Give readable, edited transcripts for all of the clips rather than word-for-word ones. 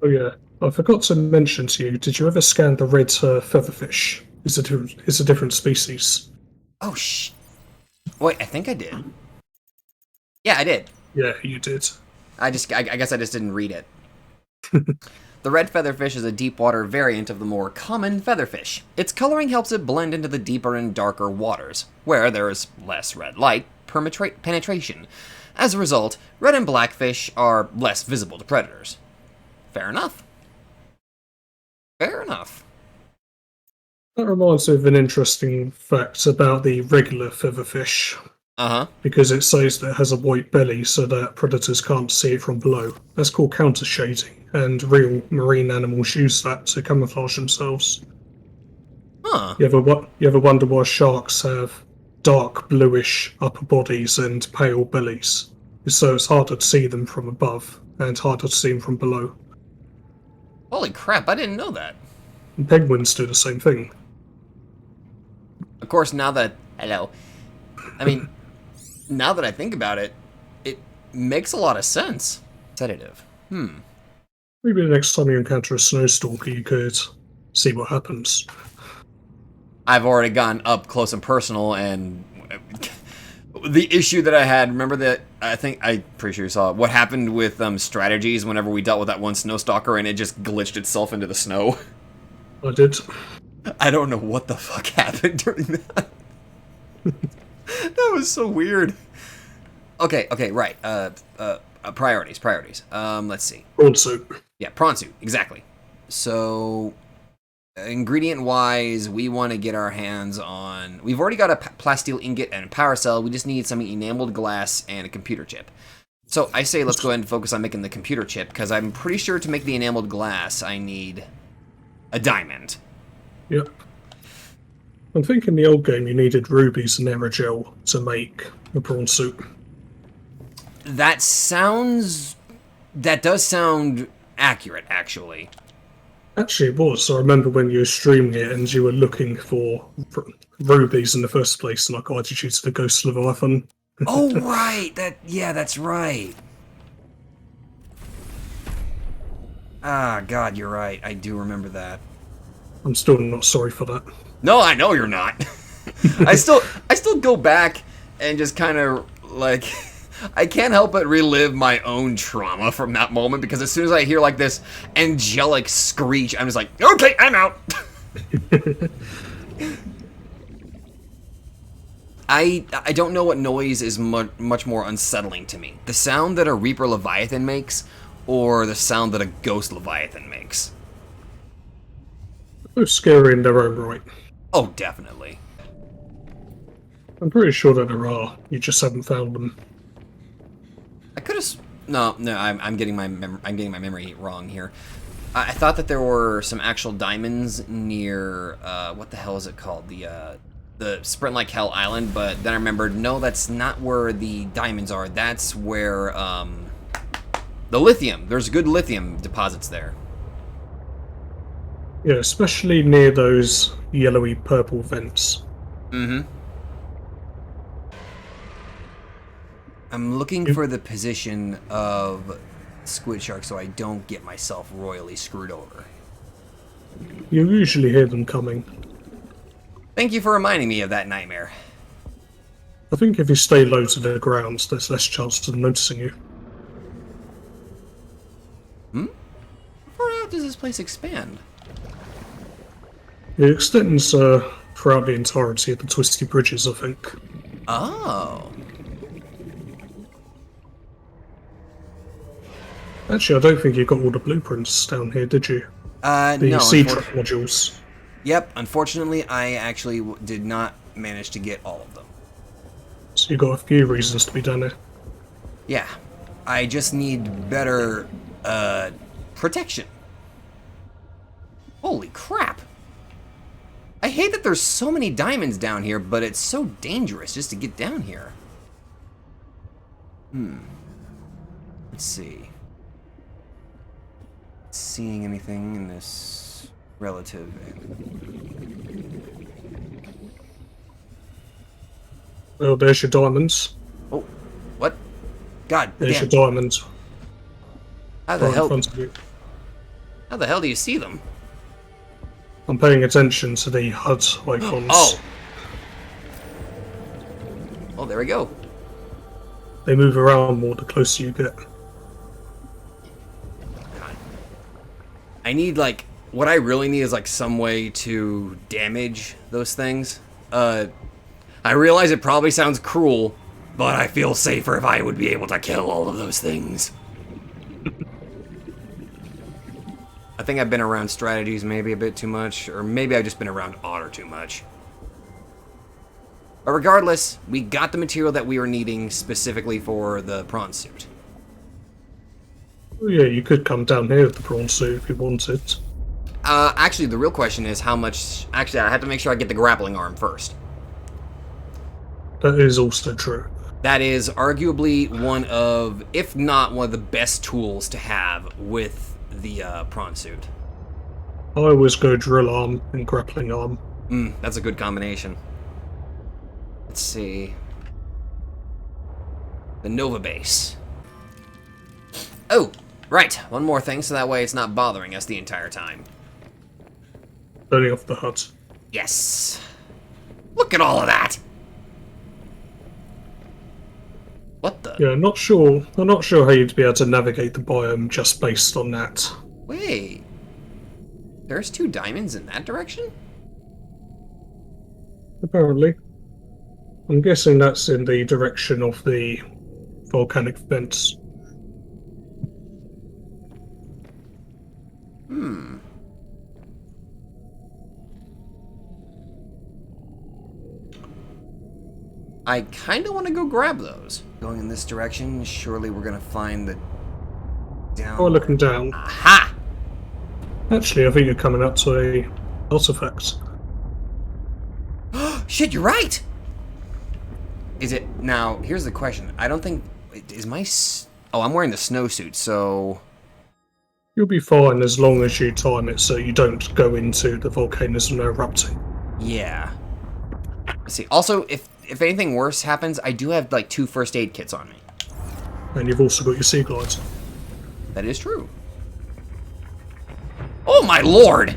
Oh yeah, I forgot to mention to you. Did you ever scan the red featherfish? It's a different species. Oh, wait, I think I did. Yeah, I did. Yeah, you did. I guess I just didn't read it. The red featherfish is a deep water variant of the more common featherfish. Its coloring helps it blend into the deeper and darker waters, where there is less red light penetration. As a result, red and black fish are less visible to predators. Fair enough. Fair enough. That reminds me of an interesting fact about the regular featherfish. Uh-huh. Because it says that it has a white belly so that predators can't see it from below. That's called counter shading, and real marine animals use that to camouflage themselves. Huh. You ever wonder why sharks have dark bluish upper bodies and pale bellies? So it's harder to see them from above and harder to see them from below. Holy crap, I didn't know that. And penguins do the same thing. Of course, now that... Hello. I mean, now that I think about it, it makes a lot of sense. Sedative. Maybe the next time you encounter a snowstalker, you could see what happens. I've already gone up close and personal, and the issue that I had, remember that, I'm pretty sure you saw it, what happened with strategies whenever we dealt with that one snowstalker and it just glitched itself into the snow? I did. I don't know what the fuck happened during that. That was so weird. Okay, right. Priorities. Let's see. Prawn soup. Yeah, prawn soup, exactly. So, ingredient-wise, we want to get our hands on... We've already got a plasteel ingot and a power cell. We just need some enameled glass and a computer chip. So, I say let's go ahead and focus on making the computer chip, because I'm pretty sure to make the enameled glass, I need a diamond. Yep. I think in the old game you needed rubies and aerogel to make the prawn soup. That does sound accurate, actually. Actually, it was. I remember when you were streaming it and you were looking for rubies in the first place, and I guided you to the Ghost Leviathan. Oh, right. That's right. Ah, God, you're right. I do remember that. I'm still not sorry for that. No, I know you're not. I still go back and just kind of like I can't help but relive my own trauma from that moment, because as soon as I hear like this angelic screech, I'm just like, okay, I'm out. I don't know what noise is much more unsettling to me. The sound that a Reaper Leviathan makes, or the sound that a Ghost Leviathan makes. Both scary in their own right. Oh, definitely. I'm pretty sure that there are. You just haven't found them. I could have. No. I'm getting my memory wrong here. I thought that there were some actual diamonds near what the hell is it called? The Sprint Like Hell Island, but then I remembered, no, that's not where the diamonds are. That's where the lithium. There's good lithium deposits there. Yeah, especially near those yellowy purple vents. Mm-hmm. I'm looking for the position of squid shark so I don't get myself royally screwed over. You usually hear them coming. Thank you for reminding me of that nightmare. I think if you stay low to the ground, there's less chance of them noticing you. How far out does this place expand? It extends throughout the entirety of the twisty bridges, I think. Oh. Actually, I don't think you got all the blueprints down here, did you? No. The sea trap modules. Yep, unfortunately, I actually did not manage to get all of them. So you got a few reasons to be down here. Yeah, I just need better, protection. Holy crap. I hate that there's so many diamonds down here, but it's so dangerous just to get down here. Let's see. Seeing anything in this relative... Oh, there's your diamonds. Oh, what? God There's damn. your diamonds. How the Right hell? in front of you. How the hell do you see them? I'm paying attention to the HUD icons. Oh! Oh, there we go. They move around more the closer you get. God. I need, like... What I really need is, like, some way to damage those things. I realize it probably sounds cruel, but I feel safer if I would be able to kill all of those things. I think I've been around strategies maybe a bit too much, or maybe I've just been around Otter too much. But regardless, we got the material that we were needing specifically for the prawn suit. Oh yeah, you could come down here with the prawn suit if you wanted. Actually, the real question is how much... Actually, I have to make sure I get the grappling arm first. That is also true. That is arguably one of, if not one of the best tools to have with the prawn suit. I always go drill arm and grappling arm. That's a good combination. Let's see. The Nova base. Oh, right. One more thing, so that way it's not bothering us the entire time. Turning off the HUD. Yes. Look at all of that. What the? Yeah, I'm not sure how you'd be able to navigate the biome just based on that. Wait. There's 2 diamonds in that direction? Apparently. I'm guessing that's in the direction of the volcanic vents. I kind of want to go grab those. Going in this direction, surely we're going to find the down... Oh, looking down. Aha! Actually, I think you're coming up to a artifact. Shit, you're right! Is it... Now, here's the question. I don't think... Is my... Oh, I'm wearing the snowsuit, so... You'll be fine as long as you time it so you don't go into the volcanism erupting. Yeah. Let's see. Also, if anything worse happens, I do have, like, 2 first aid kits on me. And you've also got your sea glides. That is true. Oh, my lord!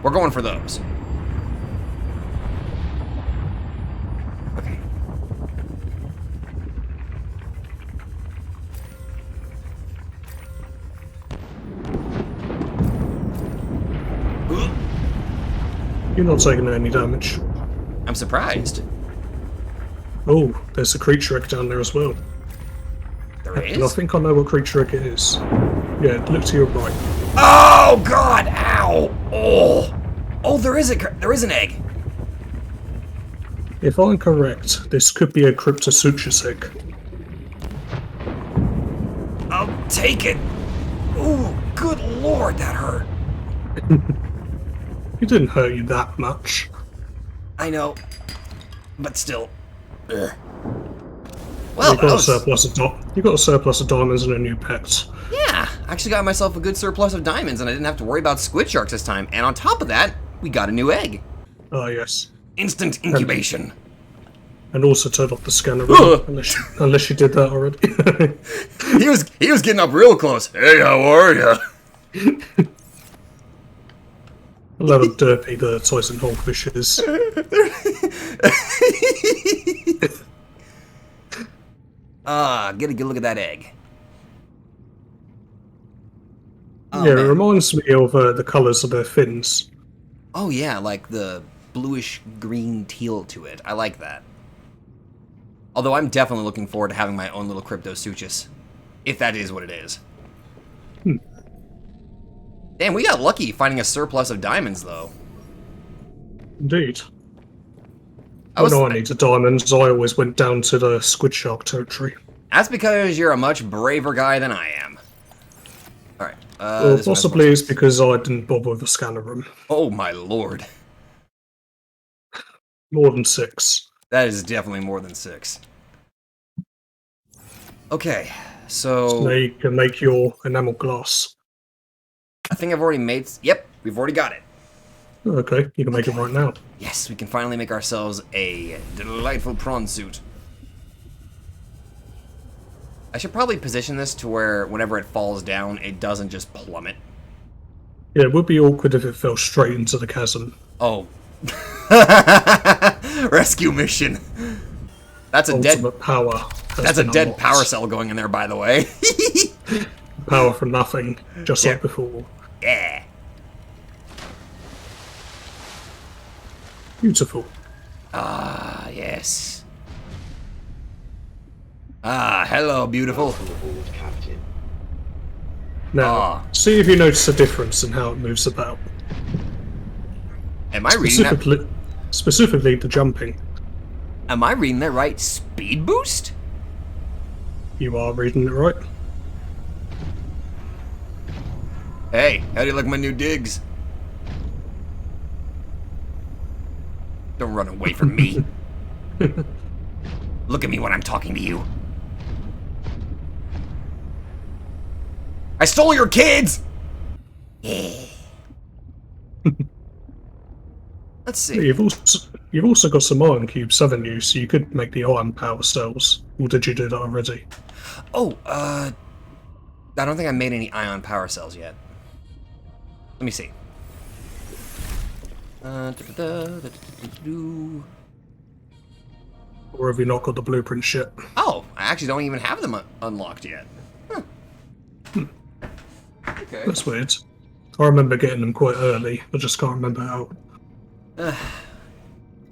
We're going for those. Okay. You're not taking any damage. I'm surprised. Oh, there's a creature egg down there as well. There And I is? think I know what creature egg it is. Yeah, look to your right. Oh, God! Ow! Oh! Oh, there is an egg! If I'm correct, this could be a Cryptosuchus egg. I'll take it! Ooh, good lord, that hurt. It didn't hurt you that much. I know. But still. Ugh. Well, You got a surplus of diamonds and a new pet. yeah, I actually got myself a good surplus of diamonds and I didn't have to worry about squid sharks this time. And on top of that, we got a new egg. Ah, yes. Instant incubation. And also turned off the scanner room, unless you did that already. He was getting up real close. Hey, how are ya? A lot of derpy the Tyson Hogfish is. Get a good look at that egg. Oh, yeah, man. it reminds me of the colours of their fins. Oh yeah, like the bluish green teal to it. I like that. Although I'm definitely looking forward to having my own little Cryptosuchus. If that is what it is. Damn, we got lucky finding a surplus of diamonds, though. Indeed. When I needed diamonds, I always went down to the squid shark territory. That's because you're a much braver guy than I am. Alright, Well, possibly it's because I didn't bother with the scanner room. Oh my lord. More than 6. That is definitely more than 6. Okay, so... Now you can make your enamel glass. I think I've already made... Yep, we've already got it. Okay, you can make it right now. Yes, we can finally make ourselves a delightful prawn suit. I should probably position this to where whenever it falls down, it doesn't just plummet. Yeah, it would be awkward if it fell straight into the chasm. Oh. Rescue mission. That's a Ultimate dead... power. That's a dead power cell going in there, by the way. Power for nothing, just Yeah. like before. Yeah. Beautiful. Ah, yes. Ah, hello, beautiful. Now, see if you notice a difference in how it moves about. Am I reading that? Specifically the jumping. Am I reading that right? Speed boost? You are reading it right. Hey, how do you like my new digs? Don't run away from me. Look at me when I'm talking to you. I stole your kids! Yeah. Let's see. You've also got some iron cubes, haven't you? So you could make the iron power cells. Or did you do that already? Oh, I don't think I made any ion power cells yet. Let me see. Or have you not got the blueprints yet? Oh, I actually don't even have them unlocked yet. Huh. Okay. That's weird. I remember getting them quite early, I just can't remember how.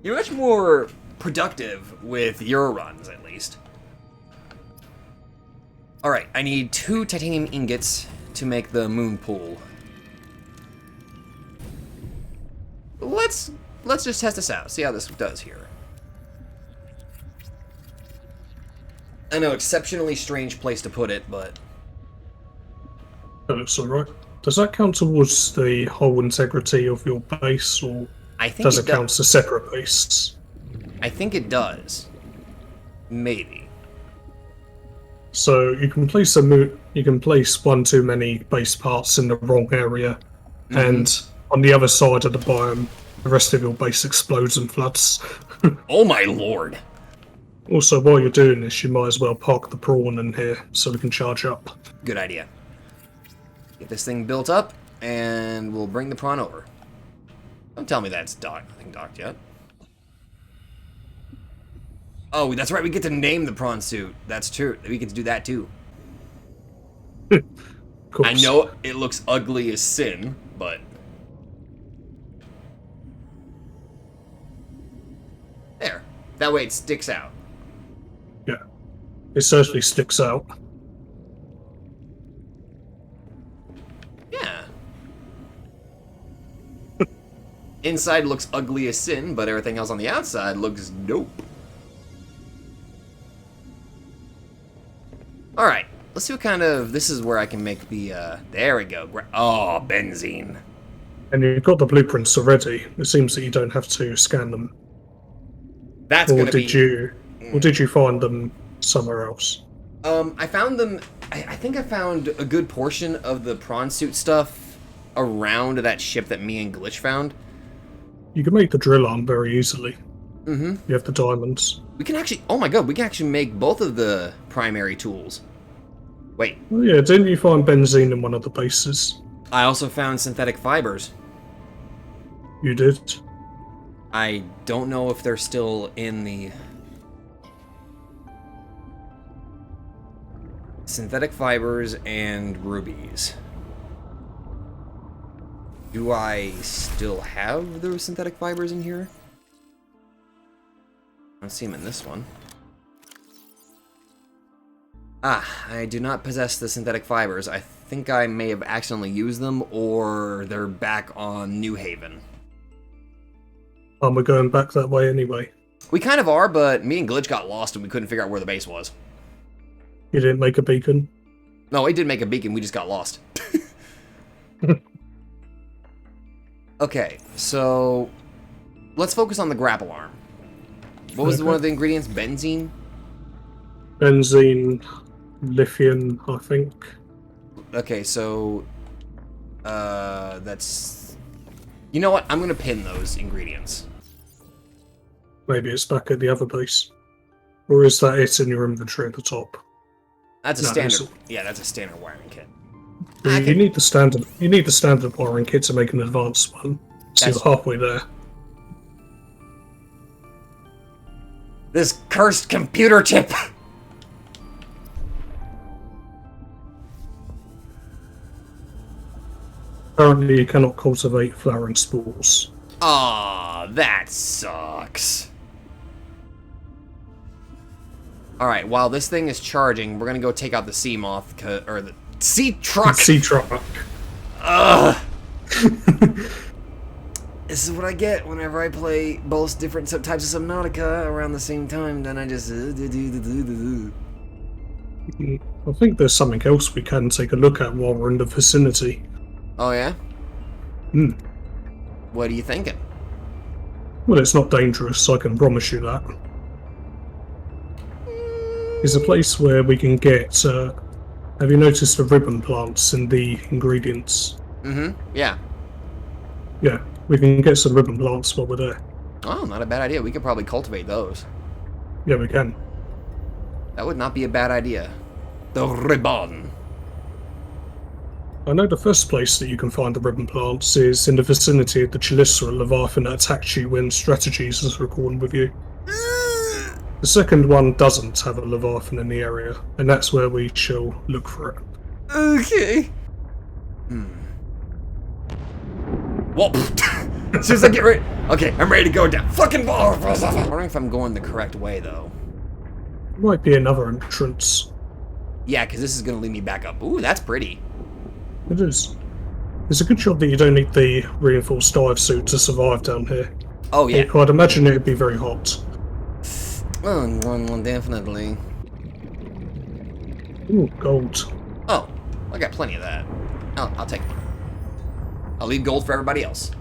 You're much more productive with your runs, at least. Alright, I need 2 titanium ingots to make the moon pool. Let's just test this out, see how this does here. I know, exceptionally strange place to put it, but... That looks alright. Does that count towards the whole integrity of your base, or does it count as a separate base? I think it does. Maybe. So you can place one too many base parts in the wrong area, and on the other side of the biome, the rest of your base explodes and floods. Oh my lord! Also, while you're doing this, you might as well park the prawn in here so we can charge up. Good idea. Get this thing built up, and we'll bring the prawn over. Don't tell me that's docked. Nothing docked yet. Oh, that's right. We get to name the prawn suit. That's true. We get to do that too. I know it looks ugly as sin, but there. That way it sticks out. Yeah, it certainly sticks out. Yeah. Inside looks ugly as sin, but everything else on the outside looks dope. Alright, let's see what kind of... This is where I can make the... there we go. Oh, benzene. And you've got the blueprints already. It seems that you don't have to scan them. That's gonna be... Or did you find them somewhere else? I found them... I think I found a good portion of the prawn suit stuff around that ship that me and Glitch found. You can make the drill arm very easily. Mm-hmm. You have the diamonds. We can actually... Oh my god, we can actually make both of the primary tools. Wait. Oh yeah, didn't you find benzene in one of the bases? I also found synthetic fibers. You did? I don't know if they're still in the... Synthetic fibers and rubies. Do I still have those synthetic fibers in here? I don't see them in this one. Ah, I do not possess the synthetic fibers. I think I may have accidentally used them, or they're back on New Haven. We're going back that way anyway. We kind of are, but me and Glitch got lost and we couldn't figure out where the base was. You didn't make a beacon? No, we did make a beacon, we just got lost. Okay, so let's focus on the grapple arm. What was one of the ingredients? Benzene? Benzene, lithium, I think. Okay, so that's... You know what? I'm going to pin those ingredients. Maybe it's back at the other base. Or is that it in your inventory at the top? That's a standard... Yeah, that's a standard wiring kit. You need the standard. You need the standard wiring kit to make an advanced one. So you're halfway there. This cursed computer chip. Currently, you cannot cultivate flowering spores. Aw, that sucks. Alright, while this thing is charging, we're gonna go take out the sea moth, or the sea truck! Sea truck. Ugh! This is what I get whenever I play both different types of Subnautica around the same time, then I just... I think there's something else we can take a look at while we're in the vicinity. Oh yeah? Hmm. What are you thinking? Well, it's not dangerous, I can promise you that. It's a place where we can get, have you noticed the ribbon plants in the ingredients? Mm-hmm, yeah. Yeah, we can get some ribbon plants while we're there. Oh, not a bad idea. We could probably cultivate those. Yeah, we can. That would not be a bad idea. The ribbon. I know the first place that you can find the ribbon plants is in the vicinity of the Chelicera Leviathan that attacked you when Strategies was recording with you. The second one doesn't have a Leviathan in the area, and that's where we shall look for it. Okay. Whoa. As soon as I get ready. Okay, I'm ready to go down. Fucking ball. I'm wondering if I'm going the correct way, though. Might be another entrance. Yeah, because this is going to lead me back up. Ooh, that's pretty. It is. It's a good job that you don't need the reinforced dive suit to survive down here. Oh, yeah. I'd imagine it would be very hot. Oh, well, definitely. Ooh, gold. Oh, I got plenty of that. I'll take it. I'll leave gold for everybody else.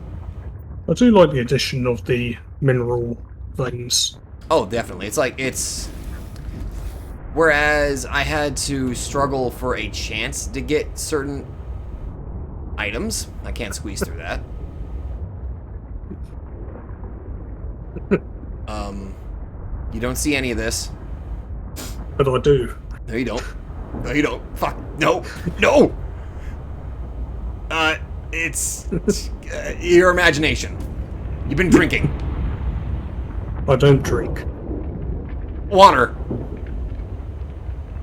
I do like the addition of the mineral veins. Oh, definitely. It's like, it's... Whereas I had to struggle for a chance to get certain items, I can't squeeze through that. You don't see any of this. But I do. No, you don't. No, you don't. Fuck. No. No! It's your imagination. You've been drinking. I don't drink. Water.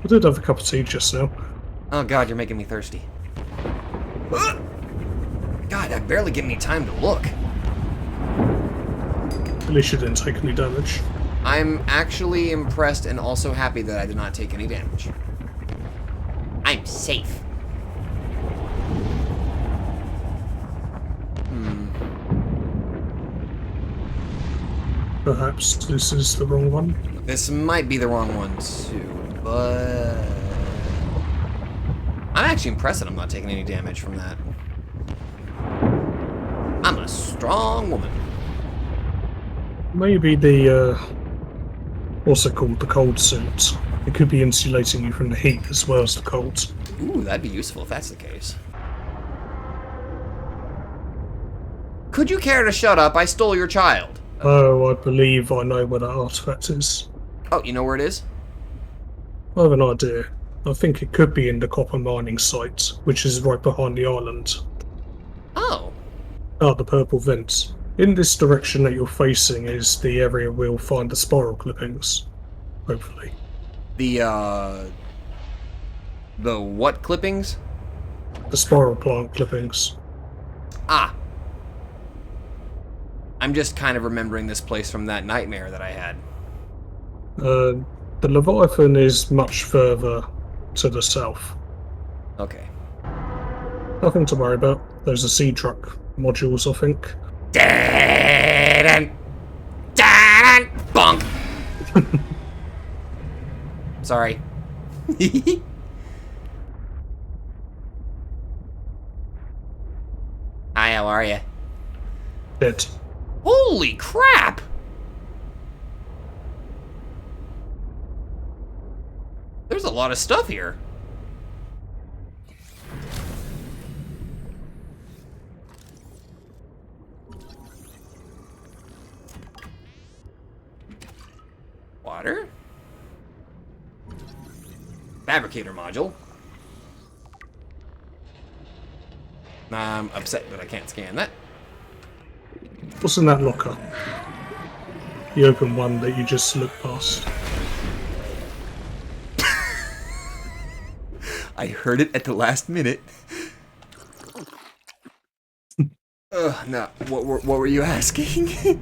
I did have a cup of tea just now. Oh god, you're making me thirsty. God, I barely get any time to look. At least you didn't take any damage. I'm actually impressed and also happy that I did not take any damage. I'm safe. Perhaps this is the wrong one. This might be the wrong one too, but... I'm actually impressed that I'm not taking any damage from that. I'm a strong woman. Maybe the, what's it called, the cold suit. It could be insulating you from the heat as well as the cold. Ooh, that'd be useful if that's the case. Could you care to shut up? I stole your child. Oh, I believe I know where that artifact is. Oh, you know where it is? I have an idea. I think it could be in the copper mining site, which is right behind the island. Oh. Ah, the purple vents. In this direction that you're facing is the area we'll find the spiral clippings. Hopefully. The what clippings? The spiral plant clippings. Ah. I'm just kind of remembering this place from that nightmare that I had. The Leviathan is much further to the south. Okay. Nothing to worry about. There's a sea truck modules, I think. Bonk. Sorry. Hi, how are you? Dead. Holy crap! There's a lot of stuff here. Water? Fabricator module. I'm upset that I can't scan that. What's in that locker? The open one that you just looked past. I heard it at the last minute. No. What were you asking?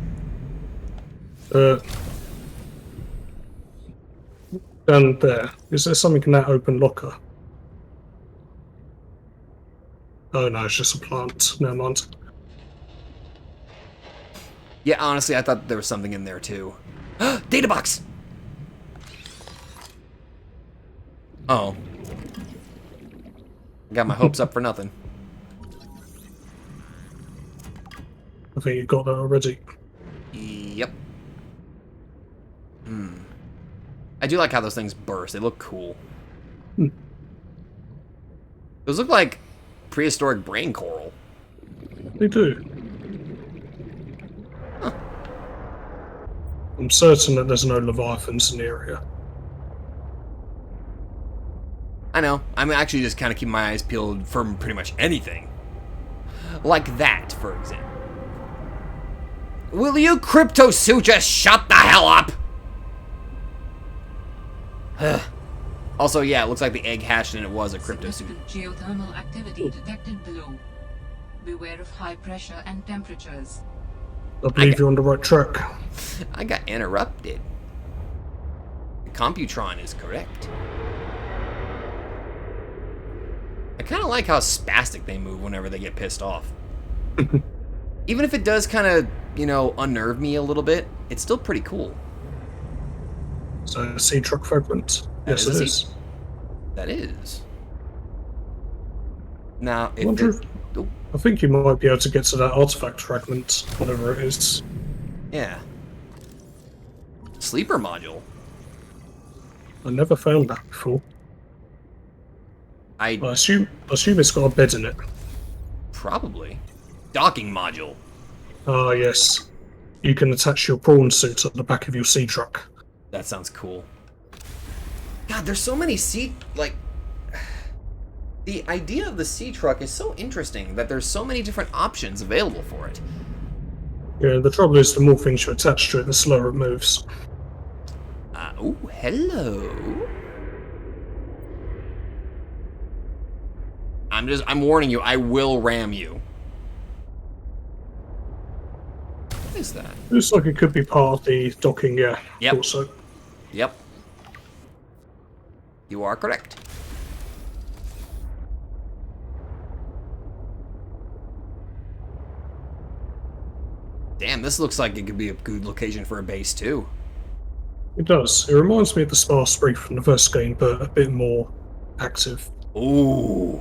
Down there. Is there something in that open locker? Oh no, it's just a plant. Never mind. Yeah, honestly, I thought there was something in there too. Data box! Oh. Got my hopes up for nothing. I think you got that already. Yep. I do like how those things burst. They look cool. Those look like prehistoric brain coral. They do. Huh. I'm certain that there's no leviathans in the area. I know. I'm actually just kind of keeping my eyes peeled for pretty much anything. Like that, for example. Will you crypto suit just shut the hell up? Also, yeah, it looks like the egg hatched and it was a crypto suit. Geothermal activity detected below. Beware of high pressure and temperatures. I believe you're on the right track. I got interrupted. The Computron is correct. I kind of like how spastic they move whenever they get pissed off. Even if it does kind of, you know, unnerve me a little bit, it's still pretty cool. So, a sea truck fragment. Yes, it is. That is. Now, if Wonder it... Oh, I think you might be able to get to that artifact fragment, whatever it is. yeah. Sleeper module. I never found that before. I assume it's got a bed in it. probably. Docking module. Ah, yes. You can attach your prawn suit at the back of your sea truck. That sounds cool. God, there's so many like... The idea of the sea truck is so interesting that there's so many different options available for it. Yeah, the trouble is the more things you attach to it, the slower it moves. Oh, hello. I'm warning you, I will ram you. What is that? Looks like it could be part of the docking, yeah. Yep. Also. Yep. You are correct. Damn, this looks like it could be a good location for a base, too. It does. It reminds me of the sparse reef from the first game, but a bit more active. Ooh.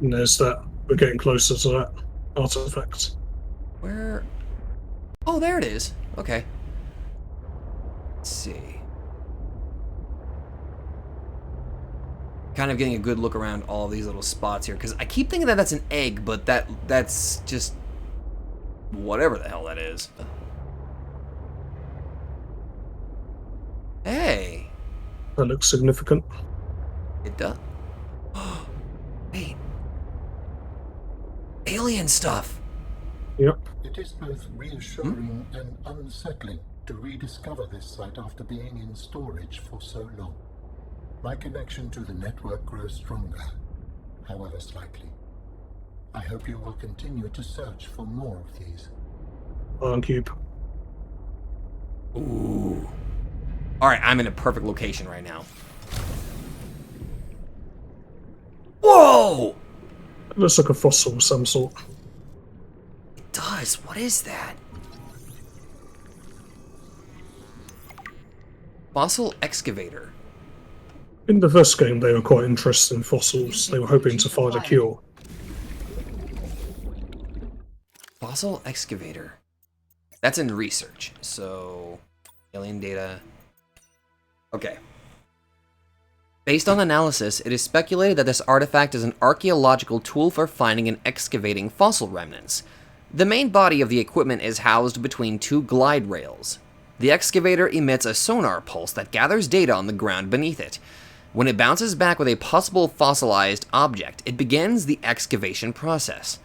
And there's that. We're getting closer to that artifact. Where? Oh, there it is. Okay. Let's see. Kind of getting a good look around all these little spots here, because I keep thinking that that's an egg, but that's just whatever the hell that is. Hey. That looks significant. It does. Wait. Alien stuff. Yep. It is both reassuring and unsettling to rediscover this site after being in storage for so long. My connection to the network grows stronger, however slightly. I hope you will continue to search for more of these. Iron Cube. Ooh. Alright, I'm in a perfect location right now. Whoa! It looks like a fossil of some sort. It does. What is that? Fossil excavator. In the first game, they were quite interested in fossils. They were hoping to find a cure. Fossil excavator. That's in research. So, alien data. Okay. Based on analysis, it is speculated that this artifact is an archaeological tool for finding and excavating fossil remnants. The main body of the equipment is housed between two glide rails. The excavator emits a sonar pulse that gathers data on the ground beneath it. When it bounces back with a possible fossilized object, it begins the excavation process.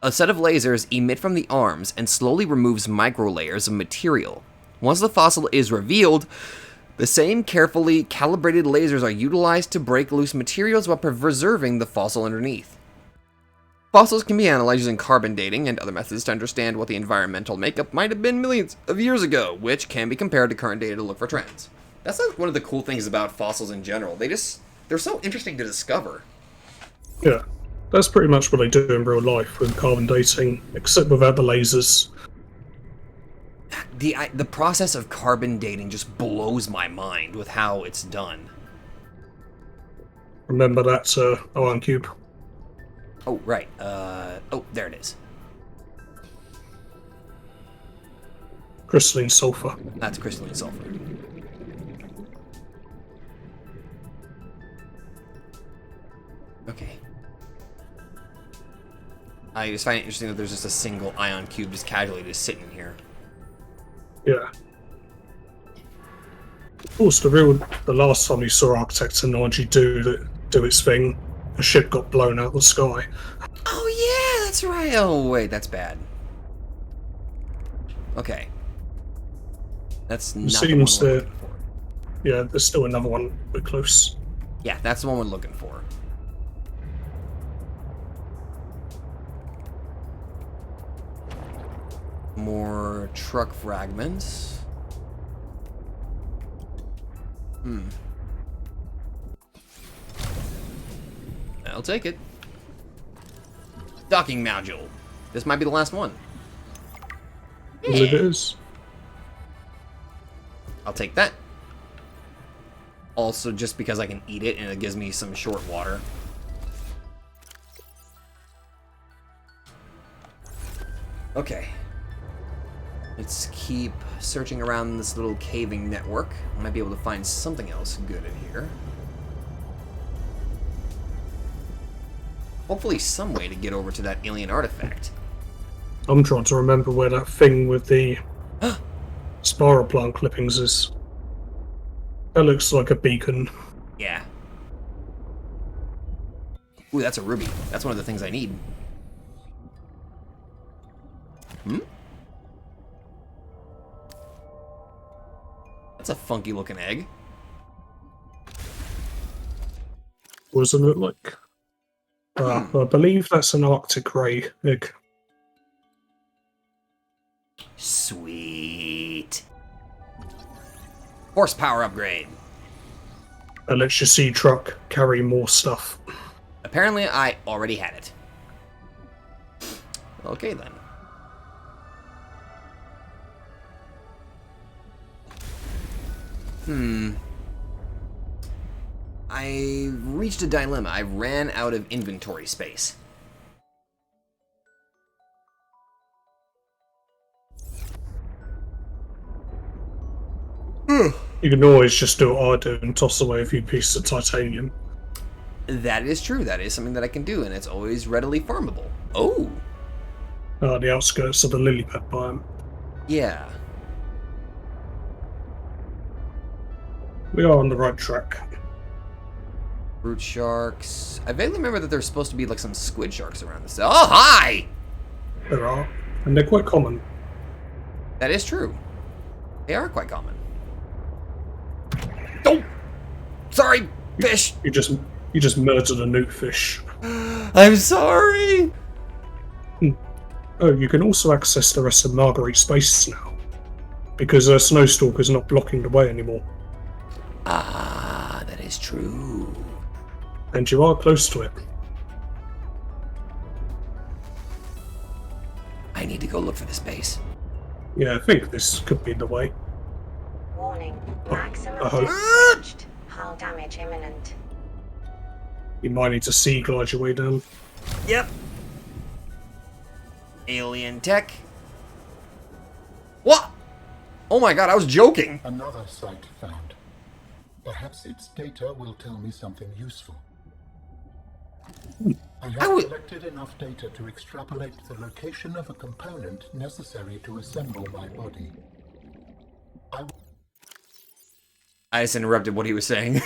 A set of lasers emit from the arms and slowly removes microlayers of material. Once the fossil is revealed, the same carefully calibrated lasers are utilized to break loose materials while preserving the fossil underneath. Fossils can be analyzed using carbon dating and other methods to understand what the environmental makeup might have been millions of years ago, which can be compared to current data to look for trends. That's like one of the cool things about fossils in general. They're so interesting to discover. Yeah, that's pretty much what they do in real life with carbon dating, except without the lasers. The process of carbon dating just blows my mind with how it's done. Remember that ion cube? Oh, right. Oh, there it is. Crystalline sulfur. That's crystalline sulfur. Okay. I just find it interesting that there's just a single ion cube just casually just sitting in here. Yeah. Of course, the last time you saw Architect Technology do its thing, a ship got blown out of the sky. Oh yeah, that's right. Oh wait, that's bad. Okay. That's not the one we're looking for. Yeah, there's still another one. We're close. Yeah, that's the one we're looking for. More truck fragments. I'll take it. Docking module. This might be the last one. I believe it is. I'll take that. Also, just because I can eat it and it gives me some short water. Okay. Let's keep searching around this little caving network. I might be able to find something else good in here. Hopefully some way to get over to that alien artifact. I'm trying to remember where that thing with the spiral plant clippings is. That looks like a beacon. Yeah. Ooh, that's a ruby. That's one of the things I need. That's a funky looking egg. What does it look like? I believe that's an Arctic ray egg. Sweet. Horsepower upgrade. That lets your sea truck carry more stuff. Apparently, I already had it. Okay, then. I reached a dilemma. I ran out of inventory space. You can always just do what I do and toss away a few pieces of titanium. That is true. That is something that I can do, and it's always readily farmable. Oh! The outskirts of the lily pad biome. Yeah. We are on the right track. Root sharks. I vaguely remember that there's supposed to be like some squid sharks around this. Oh, hi! There are, and they're quite common. That is true. They are quite common. Oh! Sorry, fish! You just murdered a newt fish. I'm sorry! Oh, you can also access the rest of Marguerite Space now, because Snowstalker's not blocking the way anymore. Ah, that is true. And you are close to it. I need to go look for the space. Yeah, I think this could be the way. Warning. Maximum I hope. depth reached. Hull damage imminent. You might need to sea glide your way down. Yep. Alien tech. What? Oh my god, I was joking. Another site found. Perhaps its data will tell me something useful. I have collected enough data to extrapolate the location of a component necessary to assemble my body. I just interrupted what he was saying.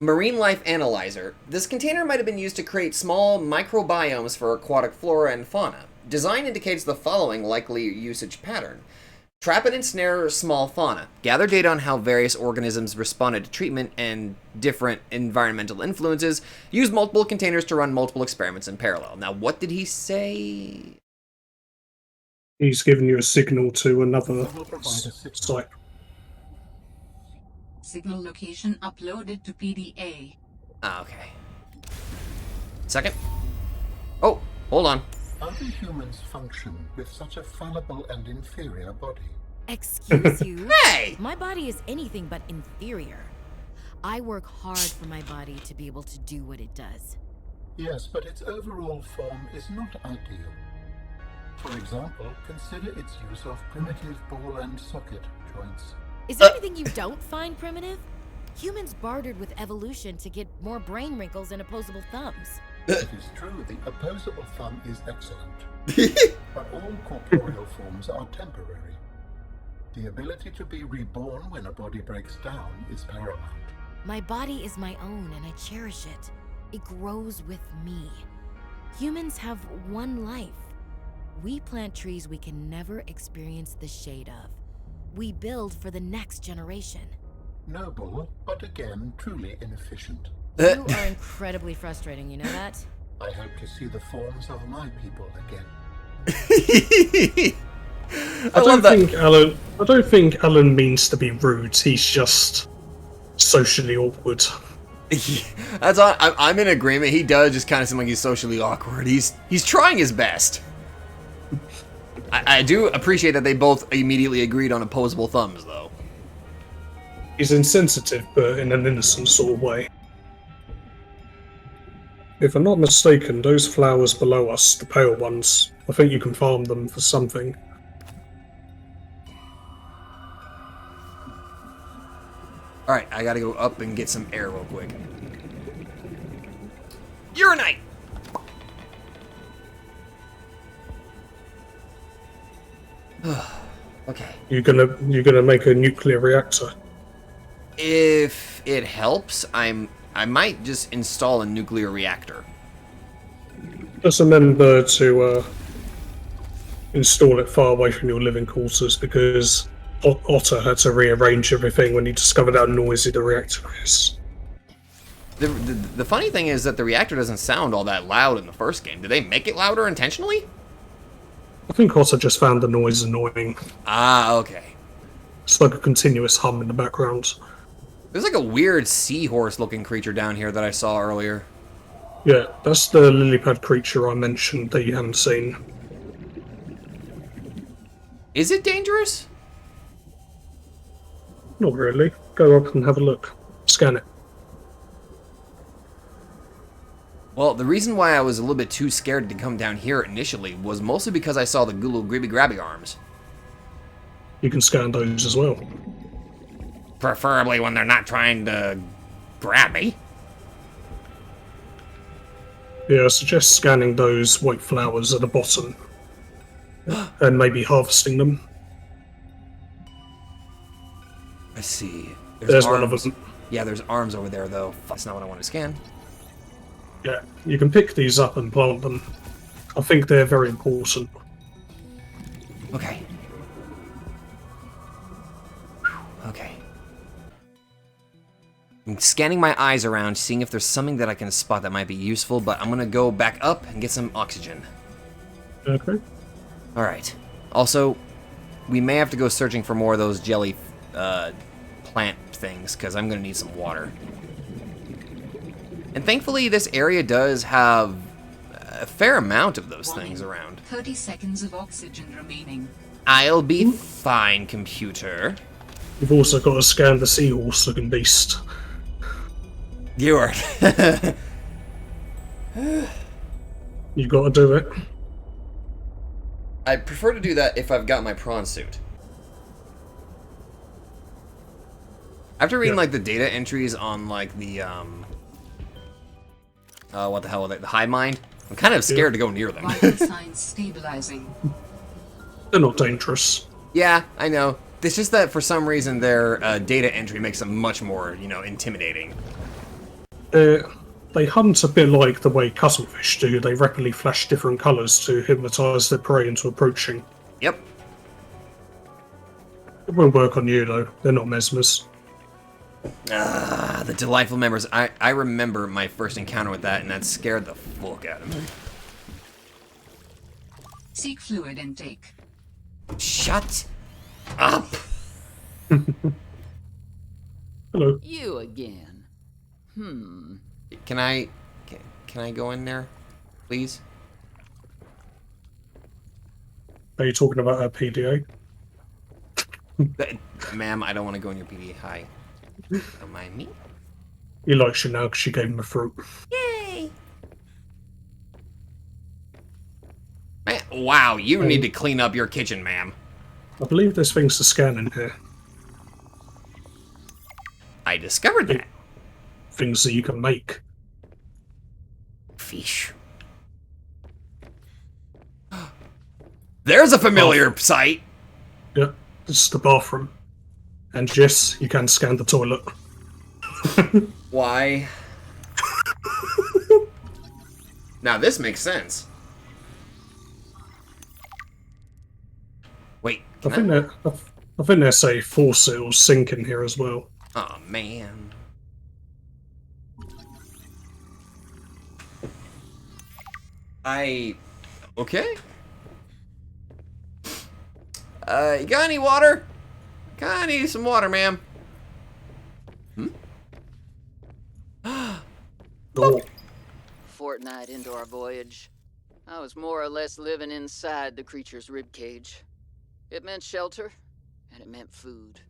Marine Life Analyzer. This container might have been used to create small microbiomes for aquatic flora and fauna. Design indicates the following likely usage pattern. Trap and ensnare small fauna. Gather data on how various organisms responded to treatment and different environmental influences. Use multiple containers to run multiple experiments in parallel. Now, what did he say? He's given you a signal to another site. Signal location uploaded to PDA. Ah, okay. Second. Oh, hold on. How do humans function with such a fallible and inferior body? Excuse you? Hey! My body is anything but inferior. I work hard for my body to be able to do what it does. Yes, but its overall form is not ideal. For example, consider its use of primitive ball and socket joints. Is there anything you don't find primitive? Humans bartered with evolution to get more brain wrinkles and opposable thumbs. It is true, the opposable thumb is excellent. But all corporeal forms are temporary. The ability to be reborn when a body breaks down is paramount. My body is my own and I cherish it. It grows with me. Humans have one life. We plant trees we can never experience the shade of. We build for the next generation. Noble, but again, truly inefficient. You are incredibly frustrating, you know that? I hope to see the forms of my people again. I love that. I don't think Alan means to be rude. He's just socially awkward. That's all, I'm in agreement. He does just kind of seem like he's socially awkward. He's trying his best. I do appreciate that they both immediately agreed on opposable thumbs, though. He's insensitive, but in an innocent sort of way. If I'm not mistaken, those flowers below us, the pale ones, I think you can farm them for something. Alright, I gotta go up and get some air real quick. Urinate! Okay. You're gonna make a nuclear reactor. If it helps, I might just install a nuclear reactor. Just remember to install it far away from your living quarters, because Otter had to rearrange everything when he discovered how noisy the reactor is. The funny thing is that the reactor doesn't sound all that loud in the first game. Did they make it louder intentionally? I think Otter just found the noise annoying. Ah, okay. It's like a continuous hum in the background. There's like a weird seahorse-looking creature down here that I saw earlier. Yeah, that's the lily pad creature I mentioned that you haven't seen. Is it dangerous? Not really. Go up and have a look. Scan it. Well, the reason why I was a little bit too scared to come down here initially was mostly because I saw the little gribby arms. You can scan those as well. Preferably when they're not trying to grab me. Yeah, I suggest scanning those white flowers at the bottom. And maybe harvesting them. I see. There's one of them. Yeah, there's arms over there, though. That's not what I want to scan. Yeah, you can pick these up and plant them. I think they're very important. Okay. Okay. I'm scanning my eyes around, seeing if there's something that I can spot that might be useful, but I'm gonna go back up and get some oxygen. Okay. Alright. Also, we may have to go searching for more of those jelly plant things, because I'm gonna need some water. And thankfully, this area does have a fair amount of those things around. 30 seconds of oxygen remaining. I'll be fine, computer. You've also got to scan the seahorse-looking beast. You are. You got to do it. I prefer to do that if I've got my prawn suit. After reading like the data entries on like the what the hell are they? The hive mind? I'm kind of scared to go near them. Vital signs stabilizing. They're not dangerous. Yeah, I know. It's just that for some reason their data entry makes them much more, intimidating. They hunt a bit like the way cuttlefish do. They rapidly flash different colours to hypnotise their prey into approaching. Yep. It won't work on you, though. They're not mesmers. The delightful members. I remember my first encounter with that, and that scared the fuck out of me. Seek fluid intake. Shut up! Hello. You again. Can I go in there, please? Are you talking about our PDA? Ma'am, I don't want to go in your PDA. Hi. Don't mind me. He likes you now because you gave him a fruit. Yay! Man, wow, you need to clean up your kitchen, ma'am. I believe there's things to scan in here. I discovered that. Things that you can make. Fish. There's a familiar sight. Yeah, this is the bathroom. And yes, you can scan the toilet. Why? Now this makes sense. Wait, I think there's a faucet or sink in here as well. oh man. Okay. You got any water? I need some water, ma'am. Oh, Fortnight into our voyage, I was more or less living inside the creature's ribcage. It meant shelter, and it meant food.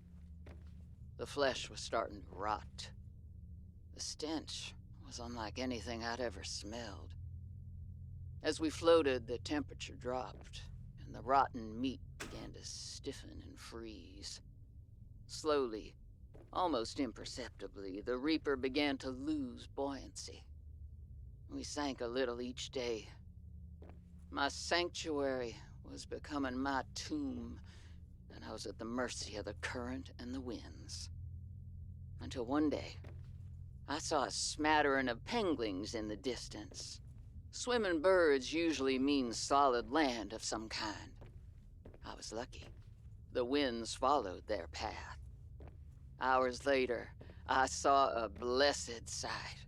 The flesh was starting to rot. The stench was unlike anything I'd ever smelled. As we floated, the temperature dropped, and the rotten meat began to stiffen and freeze. Slowly, almost imperceptibly, the Reaper began to lose buoyancy. We sank a little each day. My sanctuary was becoming my tomb, and I was at the mercy of the current and the winds. Until one day, I saw a smattering of penguins in the distance. Swimming birds usually mean solid land of some kind. I was lucky. The winds followed their path. Hours later, I saw a blessed sight.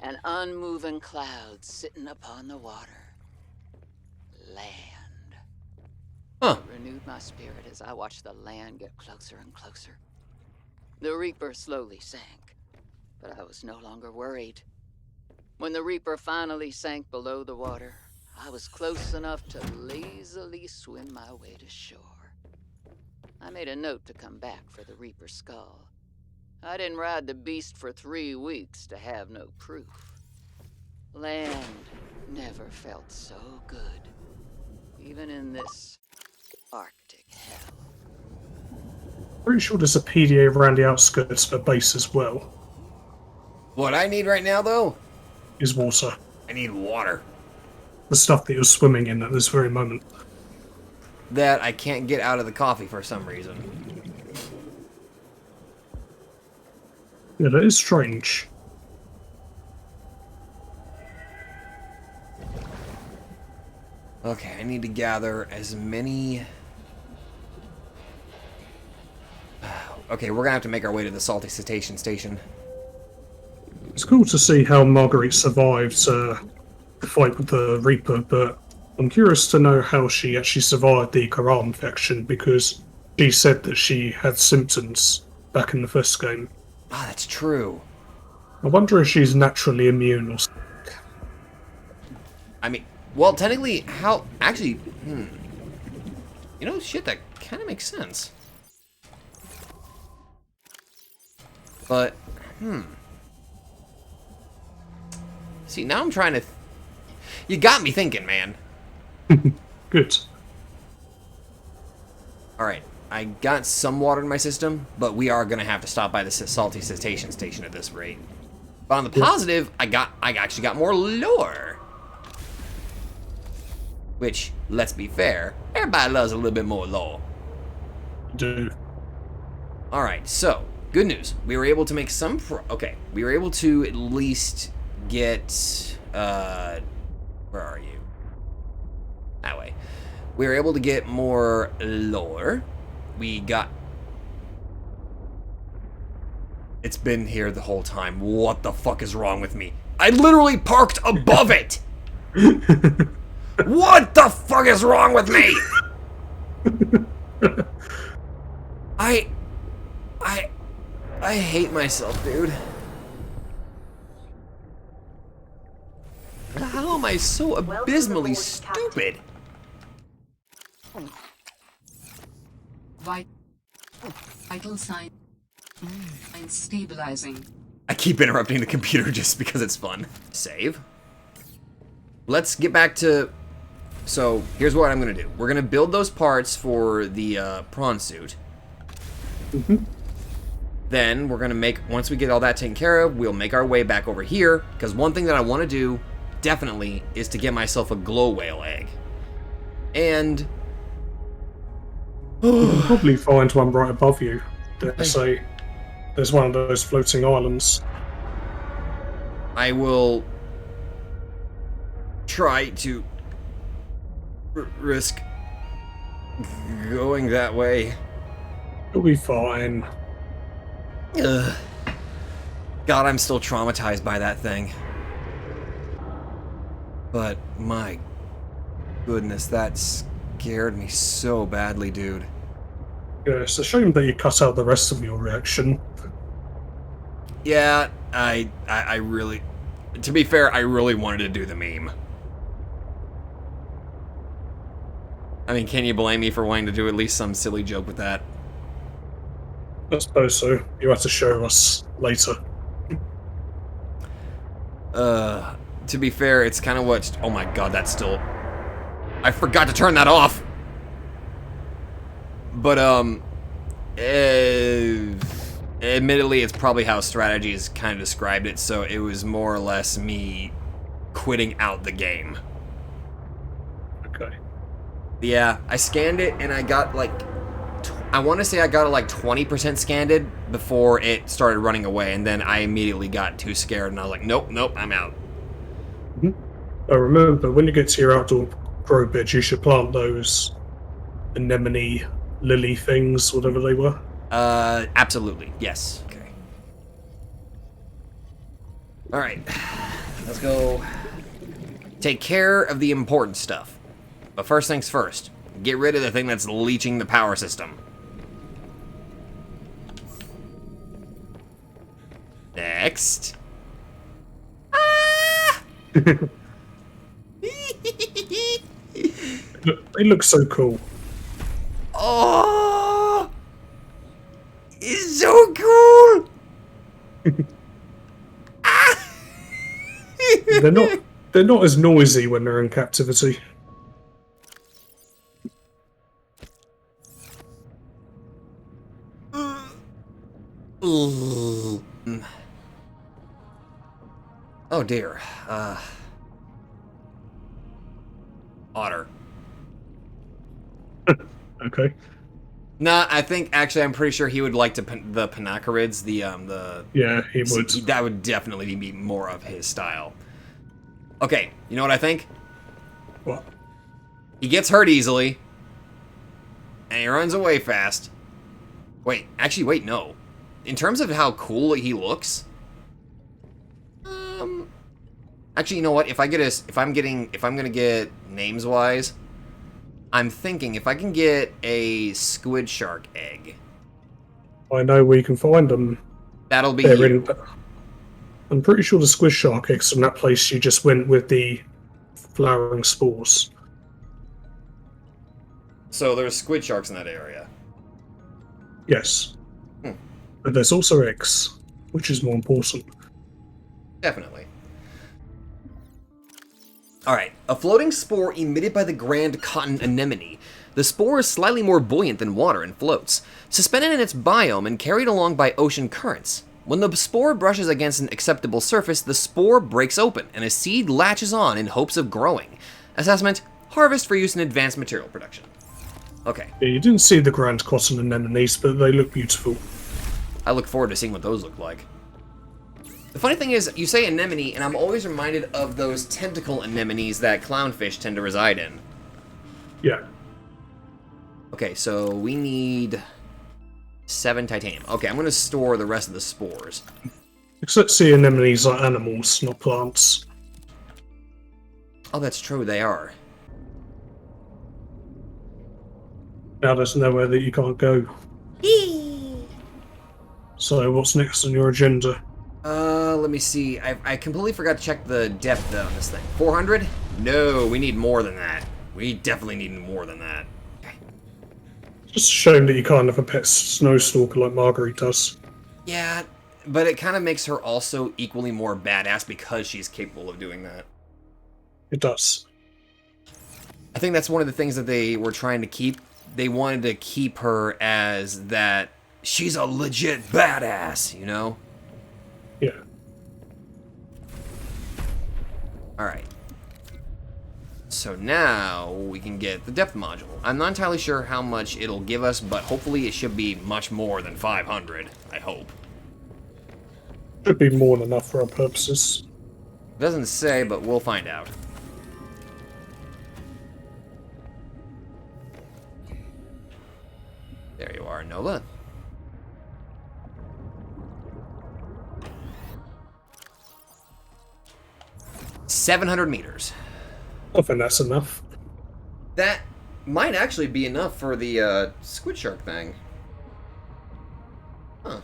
An unmoving cloud sitting upon the water. Land. Huh. It renewed my spirit as I watched the land get closer and closer. The Reaper slowly sank, but I was no longer worried. When the Reaper finally sank below the water, I was close enough to lazily swim my way to shore. I made a note to come back for the Reaper's skull. I didn't ride the beast for 3 weeks to have no proof. Land never felt so good, even in this Arctic hell. pretty sure there's a PDA around the outskirts of the base as well. What I need right now, though, Is water. I need water. The stuff that you're swimming in at this very moment. That I can't get out of the coffee for some reason. Yeah, that is strange. Okay, I need to gather as many... Okay, we're gonna have to make our way to the salty cetacean station. It's cool to see how Marguerite survived the fight with the Reaper, but I'm curious to know how she actually survived the Kororo infection, because she said that she had symptoms back in the first game. Ah, that's true. I wonder if she's naturally immune or something. I mean, well, technically, how... Actually, You know, shit, that kind of makes sense. But, See, now I'm trying to... You got me thinking, man. Good. Alright, I got some water in my system, but we are going to have to stop by the salty cetacean station at this rate. But on the positive, I actually got more lore. Which, let's be fair, everybody loves a little bit more lore. do. Alright, so, good news. We were able to make some okay, we were able to at least get, where are you? That way. We were able to get more lore. We got... It's been here the whole time. What the fuck is wrong with me? I literally parked above it! What the fuck is wrong with me? I hate myself, dude. How am I so abysmally stupid? Vital sign stabilizing. I keep interrupting the computer just because it's fun. Save. Let's get back to... So, here's what I'm going to do. We're going to build those parts for the prawn suit. Then, we're going to make... Once we get all that taken care of, we'll make our way back over here. Because one thing that I want to do, definitely, is to get myself a glow whale egg. And... You'll probably find one right above you. There's one of those floating islands. I will try to risk going that way. You'll be fine. Ugh. God, I'm still traumatized by that thing. But my goodness, that scared me so badly, dude. Yeah, it's a shame that you cut out the rest of your reaction. Yeah, I really... To be fair, I really wanted to do the meme. I mean, can you blame me for wanting to do at least some silly joke with that? I suppose so. You have to show us later. To be fair, it's kind of what... Oh my god, that's still... I forgot to turn that off! But, admittedly, it's probably how Strategies kind of described it, so it was more or less me quitting out the game. Okay. Yeah, I scanned it, and I got, like... I want to say I got it, like, 20% scanned before it started running away, and then I immediately got too scared, and I was like, nope, I'm out. Remember, when you get to your outdoor grow beds, you should plant those anemone lily things, whatever they were. Absolutely, yes. Okay. Alright, let's go take care of the important stuff. But first things first, get rid of the thing that's leeching the power system. Next. Ah! They look so cool. Oh! It's so cool! Ah! They're not as noisy when they're in captivity. Oh dear. Otter. Okay. Nah, I think actually I'm pretty sure he would like to the Panacarids, Yeah, he would. That would definitely be more of his style. Okay, you know what I think? What? He gets hurt easily. And he runs away fast. Wait, no. In terms of how cool he looks, actually, you know what? If I'm gonna get names wise, I'm thinking if I can get a squid shark egg. I know where you can find them. That'll be you. I'm pretty sure the squid shark eggs from that place you just went with the flowering spores. So there's squid sharks in that area. Yes. But there's also eggs, which is more important. Definitely. Alright, a floating spore emitted by the grand cotton anemone. The spore is slightly more buoyant than water and floats, suspended in its biome and carried along by ocean currents. When the spore brushes against an acceptable surface, the spore breaks open and a seed latches on in hopes of growing. Assessment, harvest for use in advanced material production. Okay. Yeah, you didn't see the grand cotton anemones, but they look beautiful. I look forward to seeing what those look like. The funny thing is, you say anemone, and I'm always reminded of those tentacle anemones that clownfish tend to reside in. Yeah. Okay, so we need 7 titanium. Okay, I'm going to store the rest of the spores. Except sea anemones are animals, not plants. Oh, that's true, they are. Now there's nowhere that you can't go. So what's next on your agenda? Let me see. I completely forgot to check the depth on this thing. 400? No, we need more than that. We definitely need more than that. Just a shame that you can't have a pet snow stalker like Marguerite does. Yeah, but it kind of makes her also equally more badass because she's capable of doing that. It does. I think that's one of the things that they were trying to keep. They wanted to keep her as that she's a legit badass, you know? Yeah. Alright. So now we can get the depth module. I'm not entirely sure how much it'll give us, but hopefully it should be much more than 500, I hope. Should be more than enough for our purposes. Doesn't say, but we'll find out. There you are, Nola. $700 meters. I think that's enough. That might actually be enough for the squid shark thing. Huh.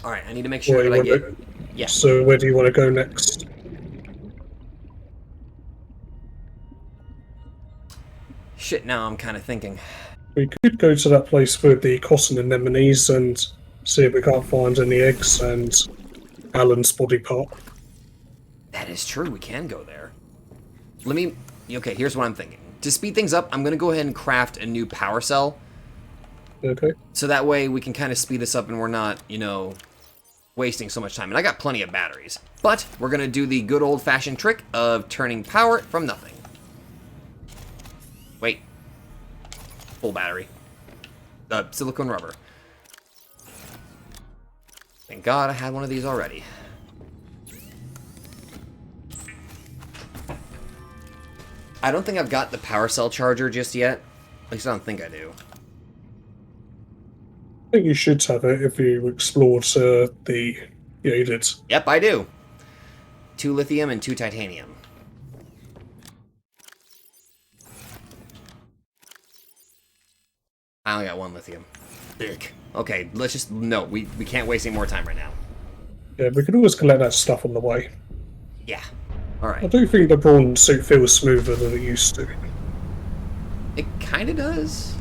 Alright, I need to make sure that I get... Yeah. So where do you want to go next? Shit, now I'm kind of thinking. We could go to that place with the cotton anemones and see if we can't find any eggs and Alan's body part. That is true, we can go there. Let me... Okay, here's what I'm thinking. To speed things up, I'm going to go ahead and craft a new power cell. Okay. So that way we can kind of speed this up and we're not, you know, wasting so much time. And I got plenty of batteries. But we're going to do the good old-fashioned trick of turning power from nothing. Wait. Full battery. Silicone rubber. Thank God I had one of these already. I don't think I've got the power cell charger just yet. At least I don't think I do. I think you should have it if you explored the... Yeah, you did. Yep, I do. 2 lithium and 2 titanium. I only got 1 lithium. Ugh. Okay, let's just... No, we can't waste any more time right now. Yeah, we could always collect that stuff on the way. Yeah. I Alright. do think the prawn suit feels smoother than it used to. It kind of does.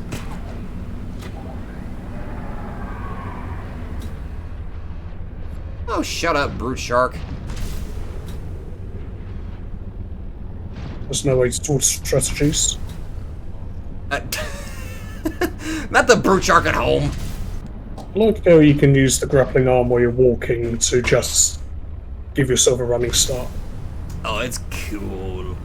Oh, shut up, brute shark. There's no way to talk strategies. Not the brute shark at home. I like how you can use the grappling arm while you're walking to just give yourself a running start. Oh, it's cool.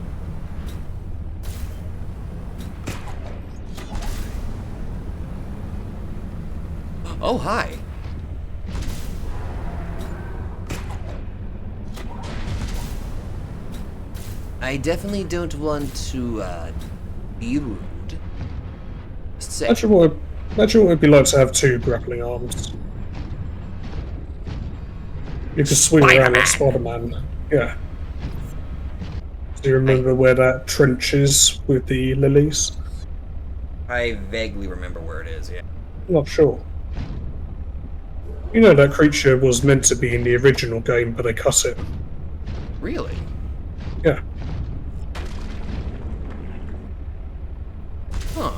Oh, hi. I definitely don't want to, be rude. Say. Imagine what it would be like to have 2 grappling arms. You could swing around like Spider-Man. Yeah. Do you remember where that trench is with the lilies? I vaguely remember where it is, yeah. Not sure. You know that creature was meant to be in the original game, but they cut it. Really? Yeah. Huh.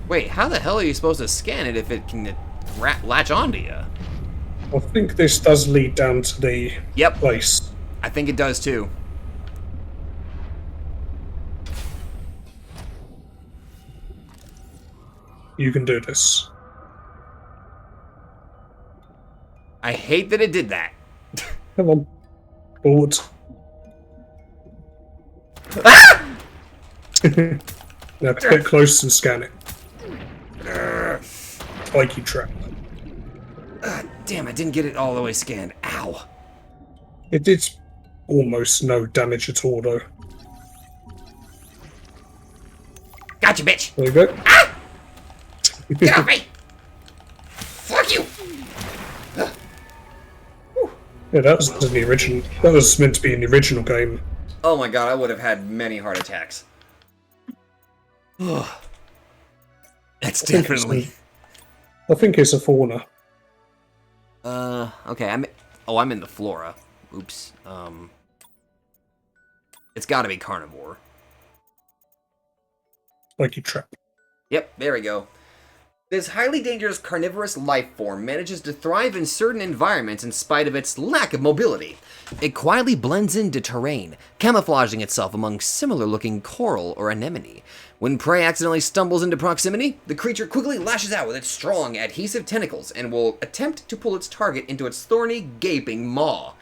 Wait, how the hell are you supposed to scan it if it can latch onto you? I think this does lead down to the Yep. place. I think it does too. You can do this. I hate that it did that. Come on. Forward. Now get close and scan it. Spiky trap. Damn, I didn't get it all the way scanned. Ow. It did almost no damage at all, though. Gotcha, bitch. There you go. Get off me. Fuck you. Yeah, that was in the original. That was meant to be in the original game. Oh my god, I would have had many heart attacks. That's definitely. I think it's a fauna. Okay, I'm in the flora. Oops. It's gotta be carnivore. Spiky trap. Yep, there we go. This highly dangerous carnivorous life form manages to thrive in certain environments in spite of its lack of mobility. It quietly blends into terrain, camouflaging itself among similar-looking coral or anemone. When prey accidentally stumbles into proximity, the creature quickly lashes out with its strong, adhesive tentacles and will attempt to pull its target into its thorny, gaping maw.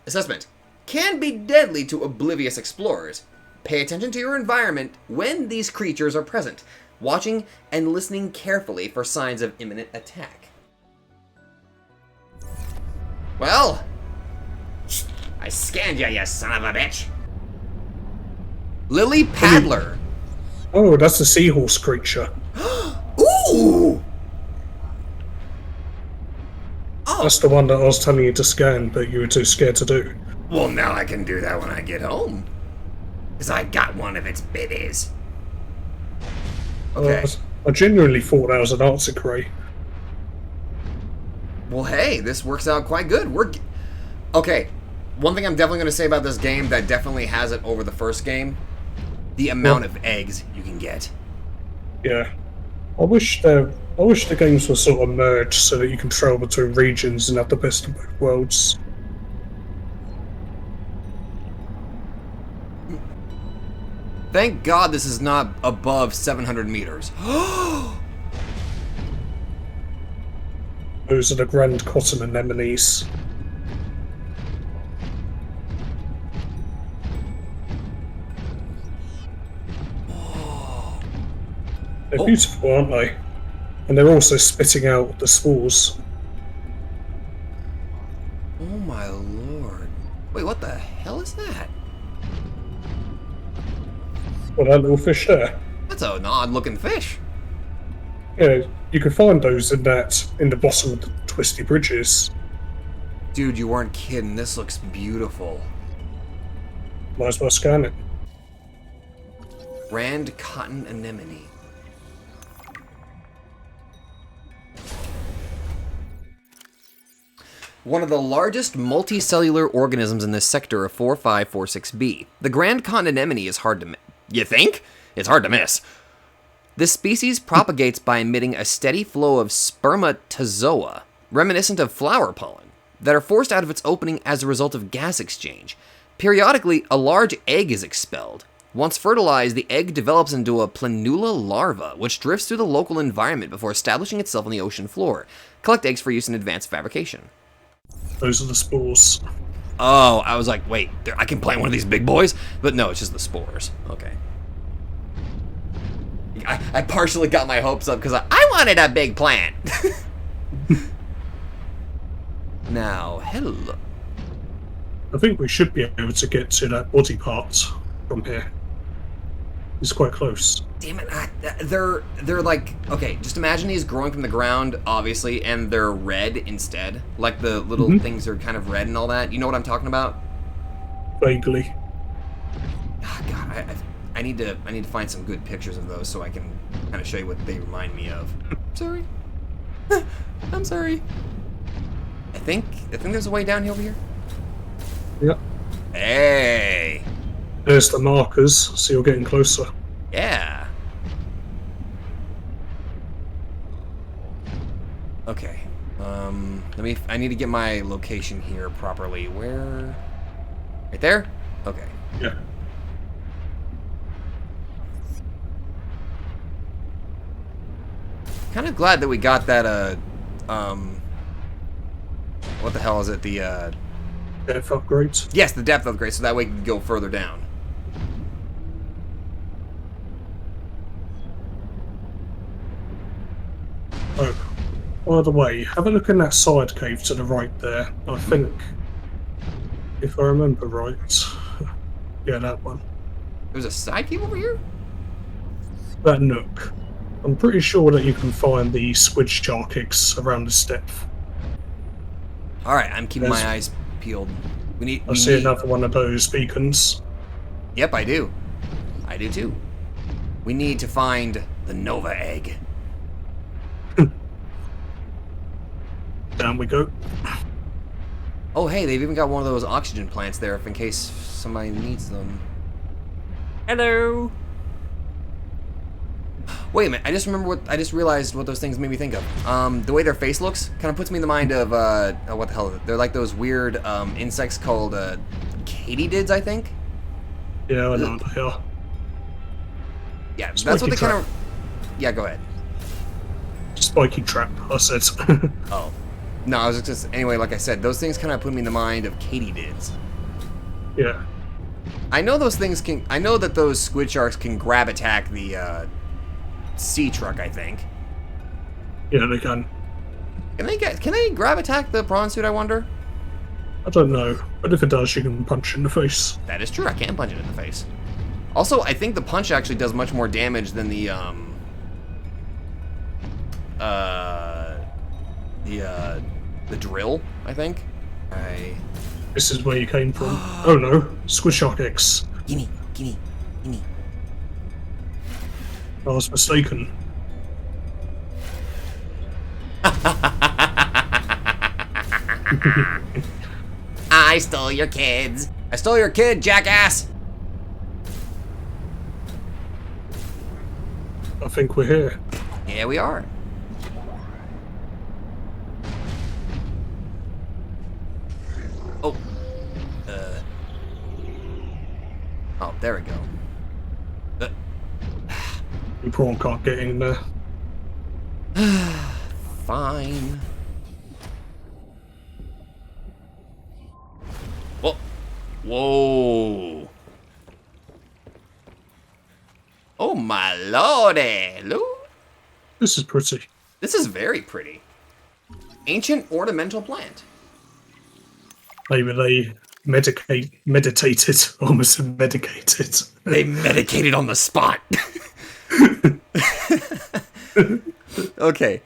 Assessment: can be deadly to oblivious explorers. Pay attention to your environment when these creatures are present, watching and listening carefully for signs of imminent attack. Well, I scanned you son of a bitch. Lily Paddler. Oh, that's the seahorse creature. Ooh! Oh, That's the one that I was telling you to scan, but you were too scared to do. well, now I can do that when I get home. Because I got one of its biddies. Okay. I genuinely thought that was an Arctic ray. Well, hey, this works out quite good. Okay, one thing I'm definitely going to say about this game that definitely has it over the first game, the amount of eggs you can get. Yeah. I wish the games were sort of merged so that you can travel between regions and have the best of both worlds. Thank God this is not above 700 meters. Those are the grand cotton anemones. They're beautiful, aren't they? And they're also spitting out the spores. Oh my lord. Wait, what the hell is that? Well, that little fish there. That's an odd looking fish. Yeah, you can find those in the bottom of the twisty bridges. Dude, you weren't kidding. This looks beautiful. Might as well scan it. Grand cotton anemone. One of the largest multicellular organisms in this sector of 4546b. The grand cotton anemone is hard to miss. You think? It's hard to miss. This species propagates by emitting a steady flow of spermatozoa, reminiscent of flower pollen, that are forced out of its opening as a result of gas exchange. Periodically, a large egg is expelled. Once fertilized, the egg develops into a planula larva, which drifts through the local environment before establishing itself on the ocean floor. Collect eggs for use in advanced fabrication. Those are the spores. Oh, I was like, wait, I can plant one of these big boys? But no, it's just the spores. Okay. I partially got my hopes up because I wanted a big plant. Now, hello. I think we should be able to get to that body part from here. It's quite close. Damn it, they're like, okay, just imagine these growing from the ground, obviously, and they're red instead. Like the little things are kind of red and all that. You know what I'm talking about? Vaguely. Oh, God, I need to find some good pictures of those so I can kind of show you what they remind me of. Sorry. I'm sorry. I think there's a way down over here. Yep. Hey. There's the markers, so you're getting closer. Yeah. Okay. I need to get my location here properly. Where? Right there? Okay. Yeah. Kind of glad that we got that, what the hell is it? The, Depth upgrades. yes, the depth upgrade, so that way we can go further down. Oh, by the way, have a look in that side cave to the right there. I think, if I remember right, yeah, that one. There's a side cave over here? That nook. I'm pretty sure that you can find the squid shark eggs around this depth. Alright, I'm keeping my eyes peeled. I see another one of those beacons. Yep, I do. I do too. We need to find the Nova egg. Down we go. Oh, hey, they've even got one of those oxygen plants there if in case somebody needs them. Hello. Wait a minute, I just realized what those things made me think of. The way their face looks kind of puts me in the mind of, what the hell, they're like those weird, insects called, katydids, I think? Yeah, I know they are. Yeah, that's Spiky what they kind trap. of... Yeah, go ahead. Spiky trap, I said. Oh. No, I was just... Anyway, like I said, those things kind of put me in the mind of katydids. Yeah. I know those things can... I know that those squid sharks can grab attack the, sea truck, I think. Yeah, they can. Can they grab attack the prawn suit, I wonder? I don't know, but if it does, you can punch in the face. That is true, I can punch it in the face. Also, I think the punch actually does much more damage than the drill, I think. This is where you came from. Oh no, squid shark eggs. Gimme. I was mistaken. I stole your kids. I stole your kid, jackass. I think we're here. Yeah, we are. Oh. Oh, there we go. You prawn can't get in there. Fine. Whoa. Whoa. Oh my lordy, Lou. This is pretty. This is very pretty. Ancient ornamental plant. Maybe they meditated, almost medicated. They medicated on the spot. Okay.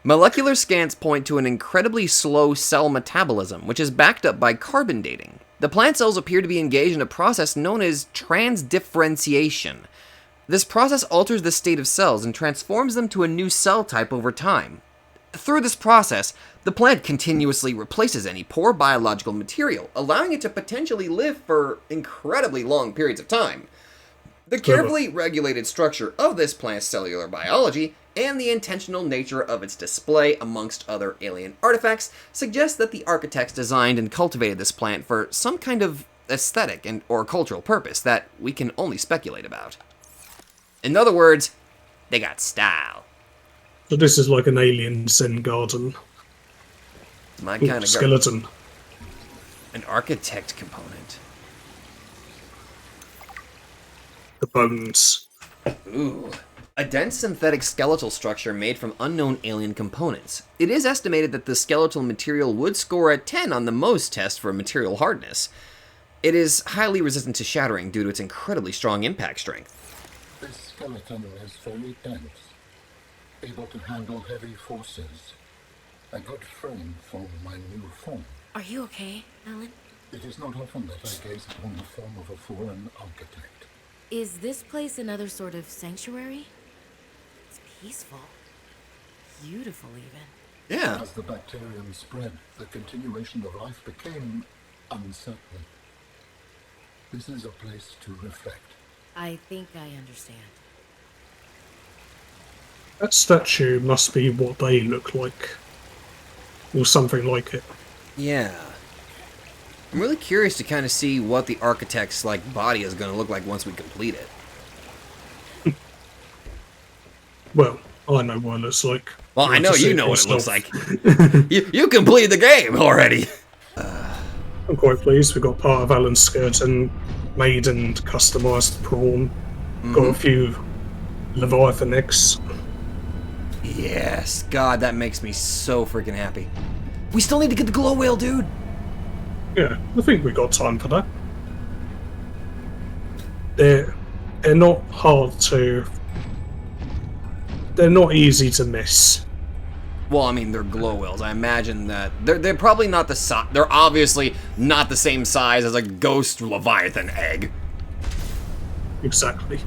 Molecular scans point to an incredibly slow cell metabolism, which is backed up by carbon dating. The plant cells appear to be engaged in a process known as transdifferentiation. This process alters the state of cells and transforms them to a new cell type over time. Through this process, the plant continuously replaces any poor biological material, allowing it to potentially live for incredibly long periods of time. The carefully regulated structure of this plant's cellular biology and the intentional nature of its display amongst other alien artifacts suggests that the architects designed and cultivated this plant for some kind of aesthetic and or cultural purpose that we can only speculate about. In other words, they got style. So this is like an alien Zen garden. My kind of skeleton. An architect component. The bones. Ooh. A dense synthetic skeletal structure made from unknown alien components. It is estimated that the skeletal material would score a 10 on the Mohs test for material hardness. It is highly resistant to shattering due to its incredibly strong impact strength. This skeleton is very dense, able to handle heavy forces. A good frame for my new form. Are you okay, Alan? It is not often that I gaze upon the form of a foreign architect. Is this place another sort of sanctuary? It's peaceful. Beautiful, even. Yeah. As the bacterium spread, the continuation of life became uncertain. This is a place to reflect. I think I understand. That statue must be what they look like. Or something like it. Yeah. I'm really curious to kind of see what the architect's body is going to look like once we complete it. Well, I know what it looks like. Well, I know you know what it looks myself. like. you completed the game already. I'm quite pleased. We got part of Alan's skeleton made and customised prawn. Got a few Leviathan eggs. Yes, God, that makes me so freaking happy. We still need to get the glow whale, dude. Yeah, I think we got time for that. They're not hard to. They're not easy to miss. Well, I mean, they're glow whales. I imagine that they're probably not the size. They're obviously not the same size as a ghost leviathan egg. Exactly.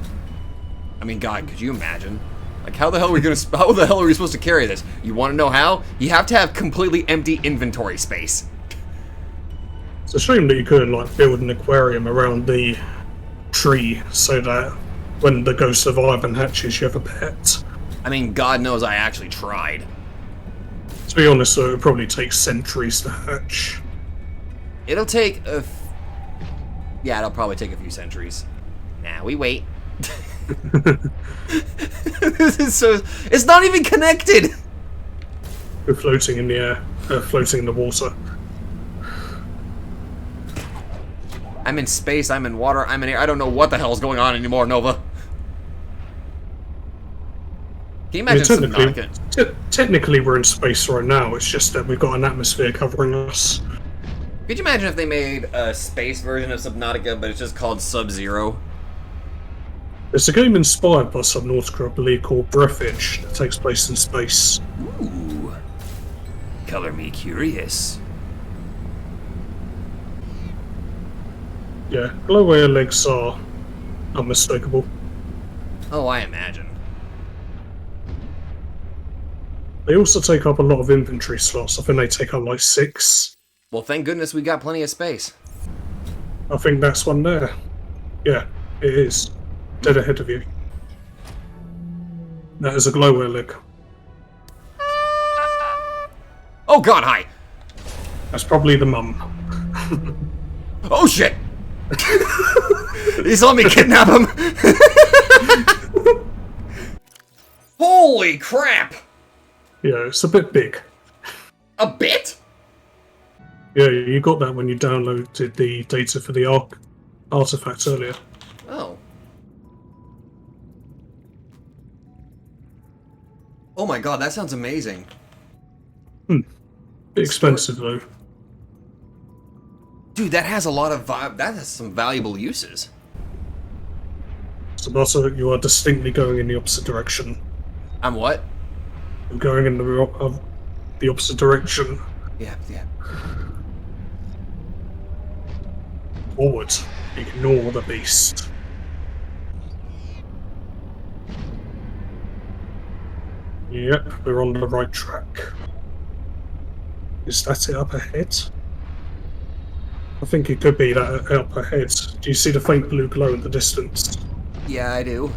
I mean, God, could you imagine? Like, how the hell are we supposed to carry this? You want to know how? You have to have completely empty inventory space. It's a shame that you couldn't like build an aquarium around the tree so that when the ghost of Ivan hatches, you have a pet. I mean, God knows I actually tried. To be honest, though, it would probably take centuries to hatch. It'll take yeah, it'll probably take a few centuries. Nah, we wait. This is so... It's not even connected! We're floating in the air, floating in the water. I'm in space, I'm in water, I'm in air. I don't know what the hell's going on anymore, Nova. Can you imagine Subnautica? Technically, we're in space right now. It's just that we've got an atmosphere covering us. Could you imagine if they made a space version of Subnautica, but it's just called Sub-Zero? There's a game inspired by Subnautica, I believe, called Breathage, that takes place in space. Ooh. Color me curious. Yeah, glow whale legs are unmistakable. Oh, I imagine. They also take up a lot of inventory slots. I think they take up like 6. Well, thank goodness we got plenty of space. I think that's one there. Yeah, it is. Dead ahead of you. That is a glow whale leg. Oh God, hi! That's probably the mum. Oh shit! He saw me kidnap him! Holy crap! Yeah, it's a bit big. A bit? Yeah, you got that when you downloaded the data for the artifact earlier. Oh. Oh my God, that sounds amazing. Bit expensive though. Dude, that has a lot of that has some valuable uses. So also, you are distinctly going in the opposite direction. I'm what? You're going in the opposite direction. Yeah. Forward. Ignore the beast. Yep, we're on the right track. Is that it up ahead? I think it could be that up ahead. Do you see the faint blue glow in the distance? Yeah, I do.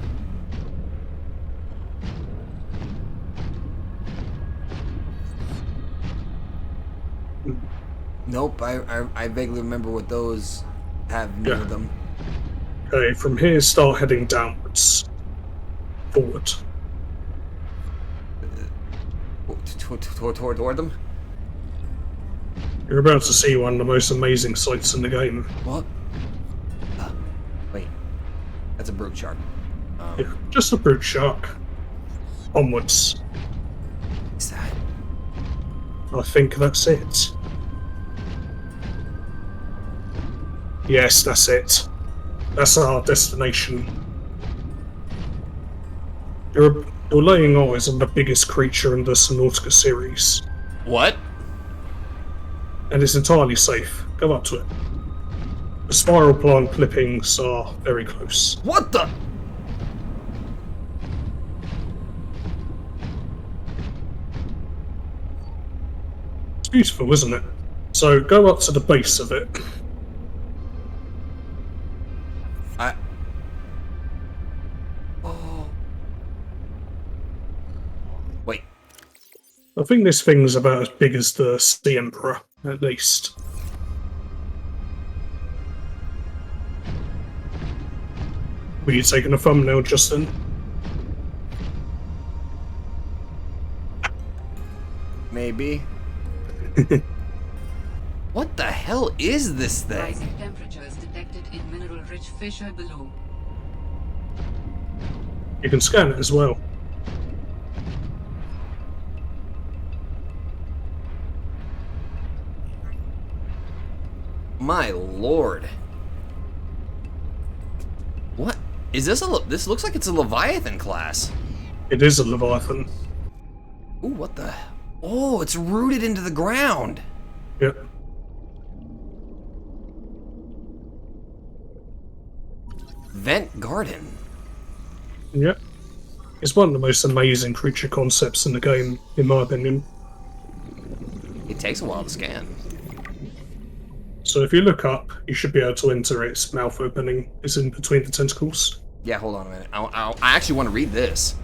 Nope, I vaguely remember what those have near them. Okay, from here start heading downwards. Forward. Toward them? You're about to see one of the most amazing sights in the game. What? Wait. That's a brute shark. Yeah, just a brute shark. Onwards. Is that? I think that's it. Yes, that's it. That's our destination. You're laying eyes on the biggest creature in the Subnautica series. What? And it's entirely safe. Go up to it. The spiral plant clippings are very close. What the? It's beautiful, isn't it? So go up to the base of it. Oh. Wait. I think this thing's about as big as the Sea Emperor, at least. Were you taking a thumbnail, Justin? Maybe. What the hell is this thing? Rising temperatures detected in mineral-rich fissure below. You can scan it as well. my lord. What? Is this this looks like it's a Leviathan class. It is a Leviathan. Ooh, what the? Oh, it's rooted into the ground. Yep. Vent Garden. Yep. It's one of the most amazing creature concepts in the game, in my opinion. It takes a while to scan. So if you look up, you should be able to enter its mouth opening. It's in between the tentacles. Yeah, hold on a minute. I actually want to read this.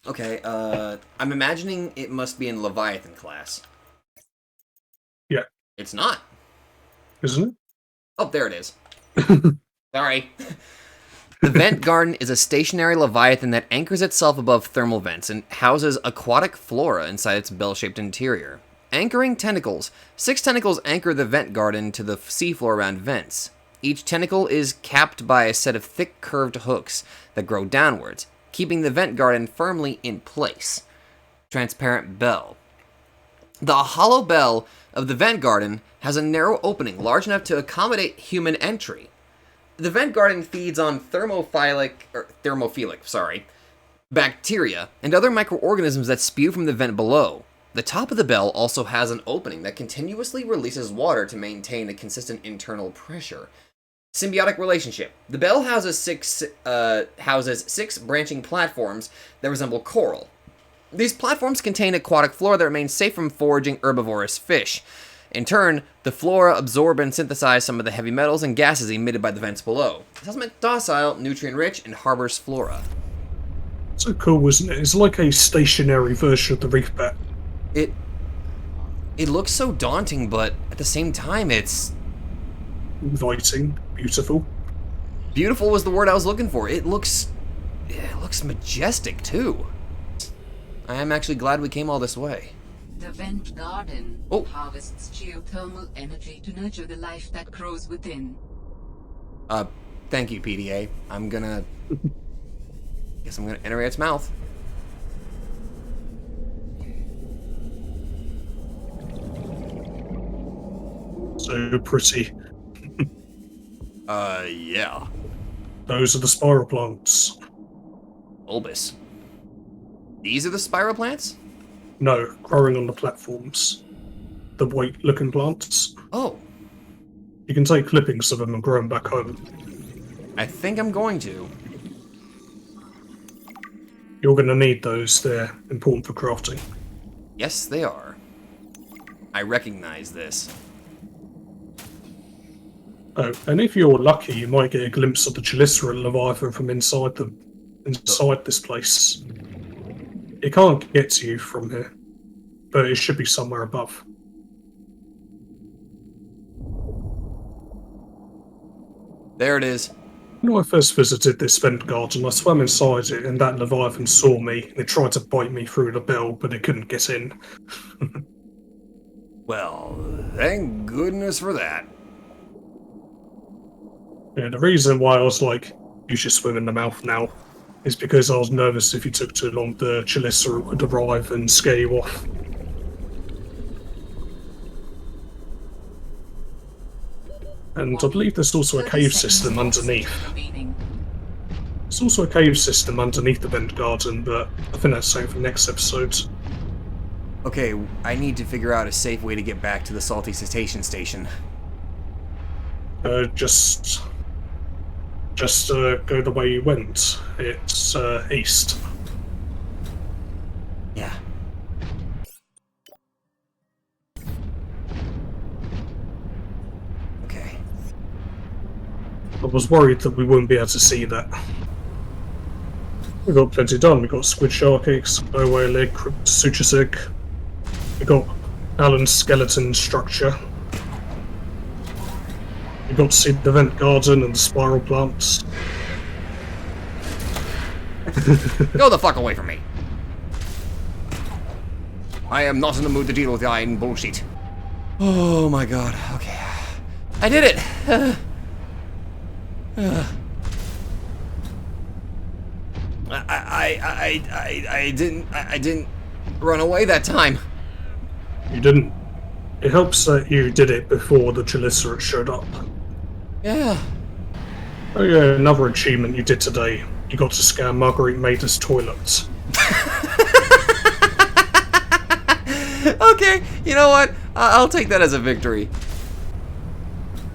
Okay, I'm imagining it must be in Leviathan class. Yeah. It's not. Isn't it? Oh, there it is. Sorry. The Vent Garden is a stationary Leviathan that anchors itself above thermal vents and houses aquatic flora inside its bell-shaped interior. Anchoring tentacles. 6 tentacles anchor the Vent Garden to the seafloor around vents. Each tentacle is capped by a set of thick curved hooks that grow downwards, keeping the Vent Garden firmly in place. Transparent bell. The hollow bell of the Vent Garden has a narrow opening large enough to accommodate human entry. The Vent Garden feeds on thermophilic bacteria and other microorganisms that spew from the vent below. The top of the bell also has an opening that continuously releases water to maintain a consistent internal pressure. Symbiotic relationship. The bell houses six branching platforms that resemble coral. These platforms contain aquatic flora that remains safe from foraging herbivorous fish. In turn, the flora absorb and synthesize some of the heavy metals and gases emitted by the vents below. It has been docile, nutrient-rich, and harbors flora. So cool, isn't it? It's like a stationary version of the reef bat. It looks so daunting, but at the same time, it's... Inviting, beautiful. Beautiful was the word I was looking for. It looks majestic, too. I am actually glad we came all this way. The Vent Garden Oh. harvests geothermal energy to nurture the life that grows within. Thank you, PDA. Guess I'm gonna enter its mouth. So pretty. Yeah. Those are the spiral plants. Bulbous. These are the spiral plants? No, growing on the platforms. The white-looking plants. Oh, You can take clippings of them and grow them back home. I think I'm going to. You're going to need those. They're important for crafting. Yes, they are. I recognize this. Oh, and if you're lucky, you might get a glimpse of the Chelicera Leviathan from inside this place. It can't get to you from here, but it should be somewhere above. There it is. When I first visited this vent garden, I swam inside it, and that Leviathan saw me, and it tried to bite me through the bell, but it couldn't get in. Well, thank goodness for that. Yeah, the reason why I was like, you should swim in the mouth now, is because I was nervous if you took too long, the Chelicera would arrive and scare you off. And I believe there's also a cave system underneath. There's also a cave system underneath the vent garden, but I think that's something for next episode. Okay, I need to figure out a safe way to get back to the Salty Cetacean Station. Just go the way you went. It's east. Yeah. Okay. I was worried that we wouldn't be able to see that. We got plenty done. We got squid shark eggs, no whale egg, suture egg. We got Alan's skeleton structure. We got to see the vent garden and the spiral plants. Go the fuck away from me. I am not in the mood to deal with the iron bullshit. Oh my god, okay. I did it! I didn't run away that time. You didn't. It helps that you did it before the Chelicerates showed up. Yeah. Oh yeah, another achievement you did today. You got to scan Marguerite Mader's toilets. Okay, you know what? I'll take that as a victory.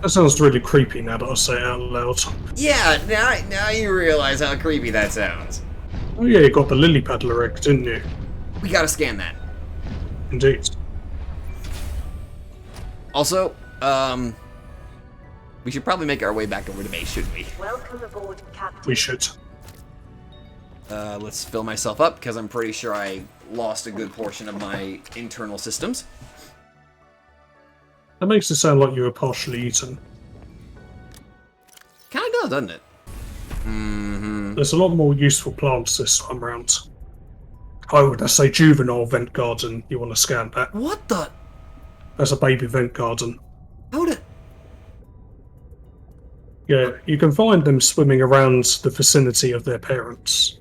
That sounds really creepy now that I say it out loud. Yeah, now you realize how creepy that sounds. Oh yeah, you got the lily paddler egg, didn't you? We gotta scan that. Indeed. Also, we should probably make our way back over to base, shouldn't we? Welcome aboard, Captain. We should. Let's fill myself up, because I'm pretty sure I lost a good portion of my internal systems. That makes it sound like you were partially eaten. Kinda does, doesn't it? Mm-hmm. There's a lot more useful plants this time around. Oh, that's a juvenile vent garden. You want to scan that? What the? That's a baby vent garden. How did... Yeah, you can find them swimming around the vicinity of their parents.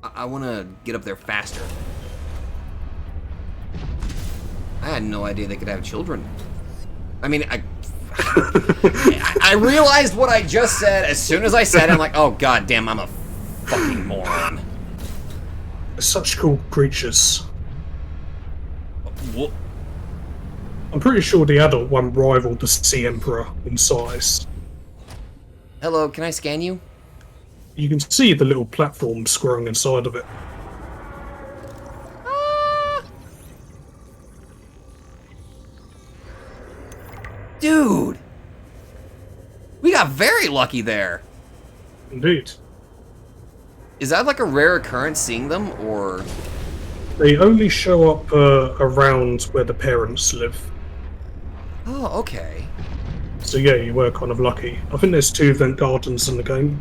I want to get up there faster. I had no idea they could have children. I mean, I realized what I just said as soon as I said it. I'm like, oh god damn, I'm a fucking moron. They're such cool creatures. What? I'm pretty sure the adult one rivaled the Sea Emperor in size. Hello, can I scan you? You can see the little platforms growing inside of it. Dude! We got very lucky there. Indeed. Is that like a rare occurrence seeing them, or...? They only show up around where the parents live. Oh, okay. So yeah, you were kind of lucky. I think there's 2 vent gardens in the game.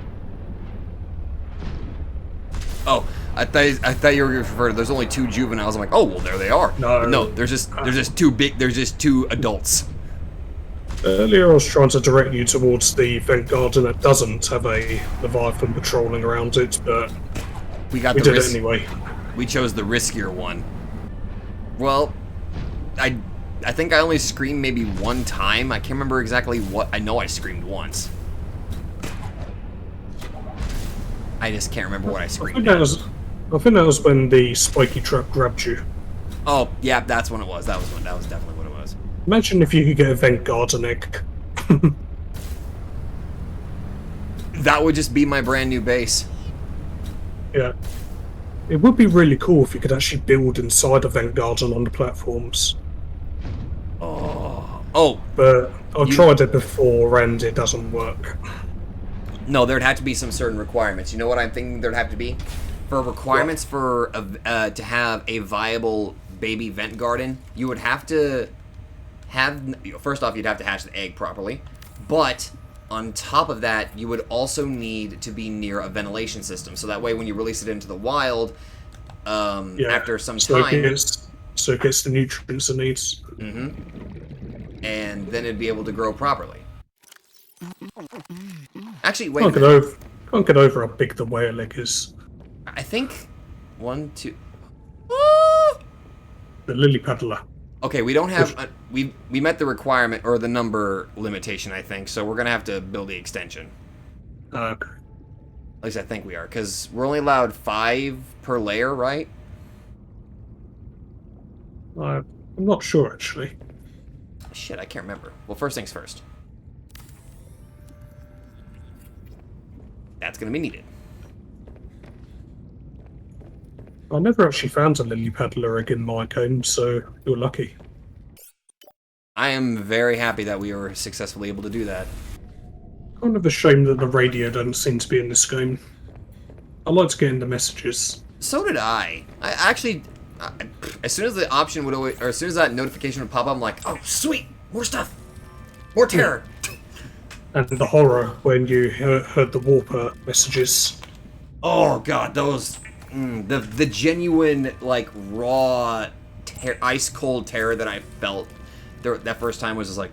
Oh, I thought you were referring to there's only 2 juveniles. I'm like, oh well, there they are. No. But no, there's just 2 adults. Earlier I was trying to direct you towards the vent garden that doesn't have a Leviathan patrolling around it, but We got we the did it risk. anyway. We chose the riskier one. Well, I think I only screamed maybe one time. I can't remember exactly what. I know I screamed once. I just can't remember what I I screamed. think that was when the spiky trap grabbed you. Oh, yeah, that's when it was. That was definitely what it was. Imagine if you could get a vent garden egg. That would just be my brand new base. Yeah. It would be really cool if you could actually build inside a vent garden on the platforms. Oh, But I've tried it before and it doesn't work. no, there'd have to be some certain requirements. You know what I'm thinking there'd have to be? For requirements for to have a viable baby vent garden, you would have to have... First off, you'd have to hatch the egg properly. But on top of that, you would also need to be near a ventilation system. So that way, when you release it into the wild, after some time... So it gets the nutrients it needs. Mm-hmm. And then it'd be able to grow properly. Actually, wait a Can't minute. get over how big the whale egg is. I think 1, 2... The lily paddler. Okay, we don't have... we met the requirement, or the number limitation, I think, so we're going to have to build the extension. Okay. At least I think we are, because we're only allowed 5 per layer, right? I'm not sure, actually. Shit, I can't remember. Well, first things first. That's going to be needed. I never actually found a lily paddler egg in my game, so you're lucky. I am very happy that we were successfully able to do that. Kind of a shame that the radio doesn't seem to be in this game. I liked getting the messages. So did I. I actually... as soon as the option would always... Or as soon as that notification would pop up, I'm like, oh, sweet! More stuff! More terror! And the horror when you heard the warper messages. Oh, God, those... the genuine, like, raw, ice-cold terror that I felt that first time was just like...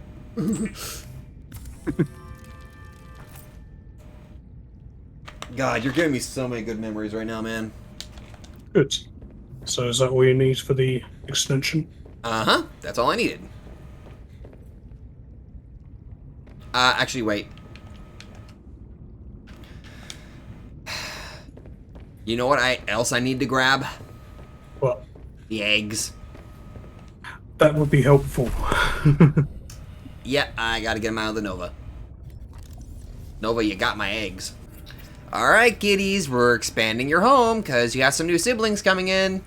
God, you're giving me so many good memories right now, man. Good. So is that all you need for the extension? Uh-huh. That's all I needed. Actually, wait. You know what else I need to grab? What? The eggs. That would be helpful. Yeah, I gotta get them out of the Nova. Nova, you got my eggs. Alright, kiddies, we're expanding your home, because you got some new siblings coming in.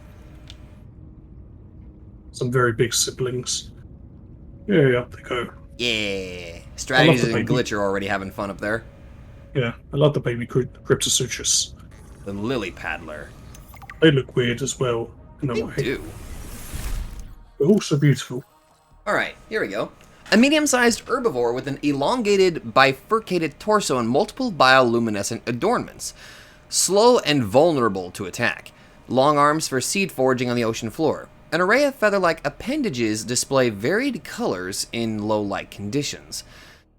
Some very big siblings. Yeah, up they go. Yeah. Strategies the and baby. Glitch are already having fun up there. Yeah, I love the baby Cryptosuchus. The Lily Paddler. They look weird as well, in They a way. do. But also beautiful. Alright, here we go. A medium-sized herbivore with an elongated, bifurcated torso and multiple bioluminescent adornments. Slow and vulnerable to attack. Long arms for seed foraging on the ocean floor. An array of feather-like appendages display varied colors in low-light conditions.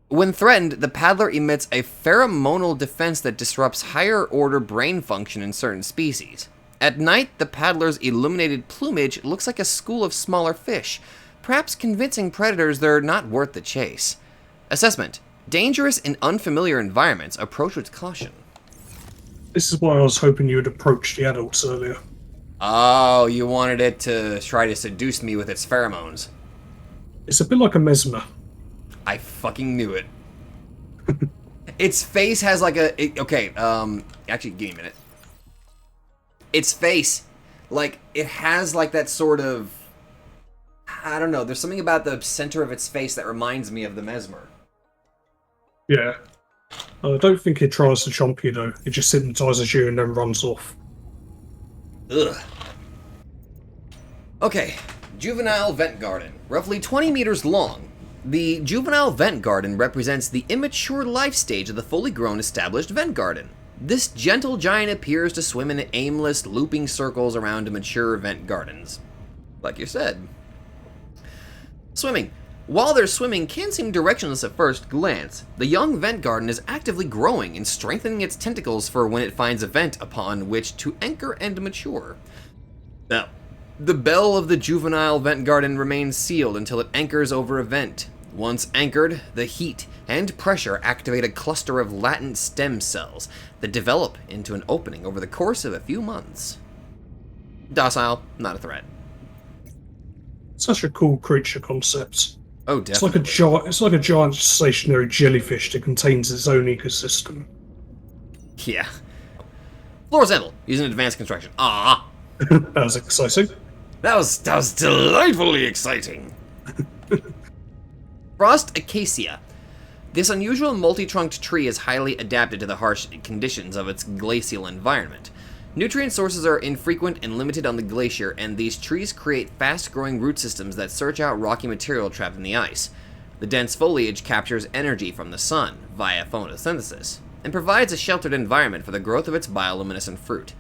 When threatened, the paddler emits a pheromonal defense that disrupts higher-order brain function in certain species. At night, the paddler's illuminated plumage looks like a school of smaller fish, perhaps convincing predators they're not worth the chase. Assessment: dangerous in unfamiliar environments, approach with caution. This is why I was hoping you would approach the adults earlier. Oh, you wanted it to try to seduce me with its pheromones. It's a bit like a mesmer. I fucking knew it. Its face has like actually, give me a minute. Its face, like, it has like that sort of, I don't know, there's something about the center of its face that reminds me of the mesmer. Yeah. I don't think it tries to chomp you though. It just hypnotizes you and then runs off. Ugh. Okay, juvenile vent garden, roughly 20 meters long. The juvenile vent garden represents the immature life stage of the fully grown established vent garden. This gentle giant appears to swim in aimless, looping circles around mature vent gardens. Like you said. Swimming. While their swimming can seem directionless at first glance, the young vent garden is actively growing and strengthening its tentacles for when it finds a vent upon which to anchor and mature. Now, the bell of the juvenile vent garden remains sealed until it anchors over a vent. Once anchored, the heat and pressure activate a cluster of latent stem cells that develop into an opening over the course of a few months. Docile, not a threat. Such a cool creature concept. Oh, It's like definitely. it's like a giant stationary jellyfish that contains its own ecosystem. Yeah. Floor sample, using advanced construction. Ah, That was exciting. that was delightfully exciting. Frost acacia. This unusual multi-trunked tree is highly adapted to the harsh conditions of its glacial environment. Nutrient sources are infrequent and limited on the glacier, and these trees create fast-growing root systems that search out rocky material trapped in the ice. The dense foliage captures energy from the sun via photosynthesis, and provides a sheltered environment for the growth of its bioluminescent fruit.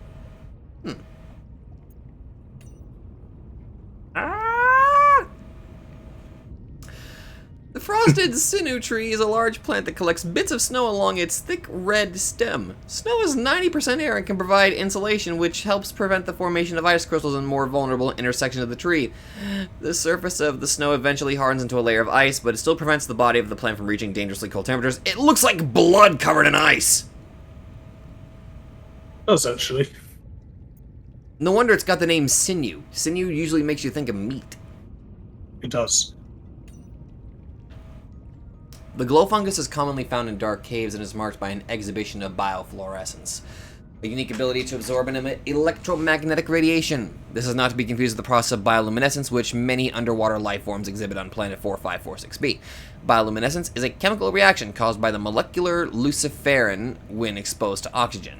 The frosted sinew tree is a large plant that collects bits of snow along its thick red stem. Snow is 90% air and can provide insulation, which helps prevent the formation of ice crystals in more vulnerable intersections of the tree. The surface of the snow eventually hardens into a layer of ice, but it still prevents the body of the plant from reaching dangerously cold temperatures. It looks like blood covered in ice! Does actually. No wonder it's got the name sinew. Sinew usually makes you think of meat. It does. The glow fungus is commonly found in dark caves and is marked by an exhibition of biofluorescence, a unique ability to absorb and emit electromagnetic radiation. This is not to be confused with the process of bioluminescence, which many underwater life forms exhibit on planet 4546b. Bioluminescence is a chemical reaction caused by the molecular luciferin when exposed to oxygen.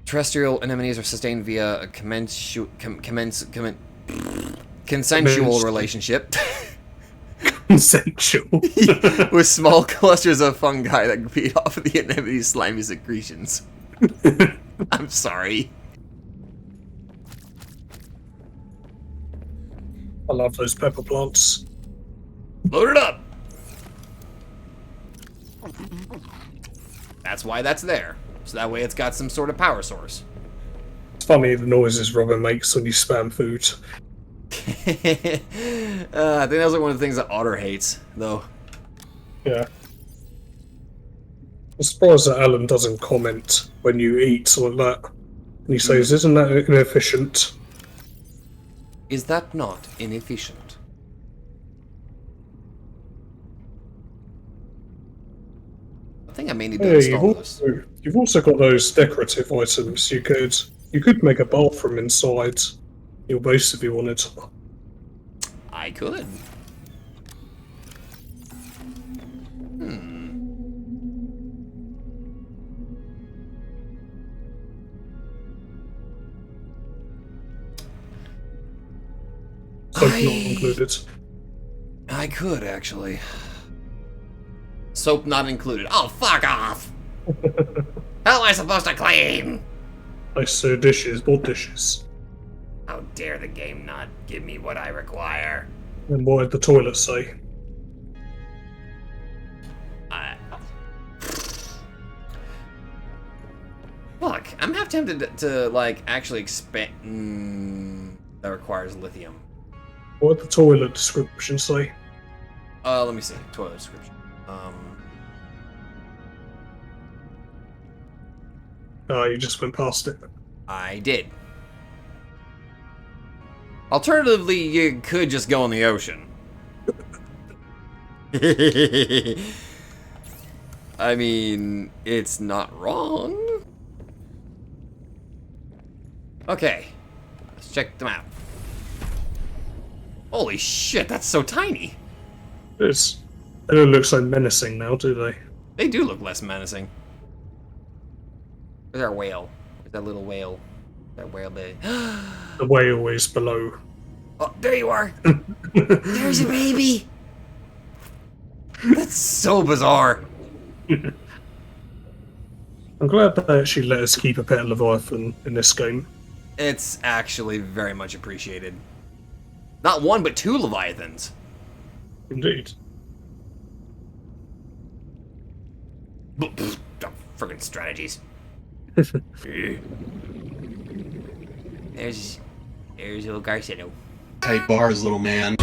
Terrestrial anemones are sustained via a consensual relationship Consensual. with small clusters of fungi that feed off of the anemone's slimy secretions. I'm sorry. I love those pepper plants. Load it up! That's why that's there. So that way it's got some sort of power source. It's funny the noises Robin makes when you spam food. think those are one of the things that Otter hates, though. Yeah. I'm surprised that Alan doesn't comment when you eat like that. And he says, isn't that inefficient? Is that not inefficient? I think I may need to Yeah, install this. you've also got those decorative items. You could make a bathroom inside your base if you wanted. I could. Soap not included. I could, actually. Soap not included. Oh, fuck off! How am I supposed to clean? Nice dishes, more dishes. How dare the game not give me what I require? And what did the toilet say? Look, I'm half tempted to like, actually expand... that requires lithium. What did the toilet description say? Let me see. Toilet description. Oh, you just went past it. I did. Alternatively, you could just go in the ocean. I mean, it's not wrong. Okay, let's check them out. Holy shit, that's so tiny. They don't look so menacing now, do they? They do look less menacing. Where's our whale? Where's that little whale? That whale there. The whale is below. Oh, there you are. There's a baby. That's so bizarre. I'm glad they actually let us keep a pet Leviathan in this game. It's actually very much appreciated. Not one, but two Leviathans. Indeed. Friggin' strategies. There's little Garcino. Tight bars, little man.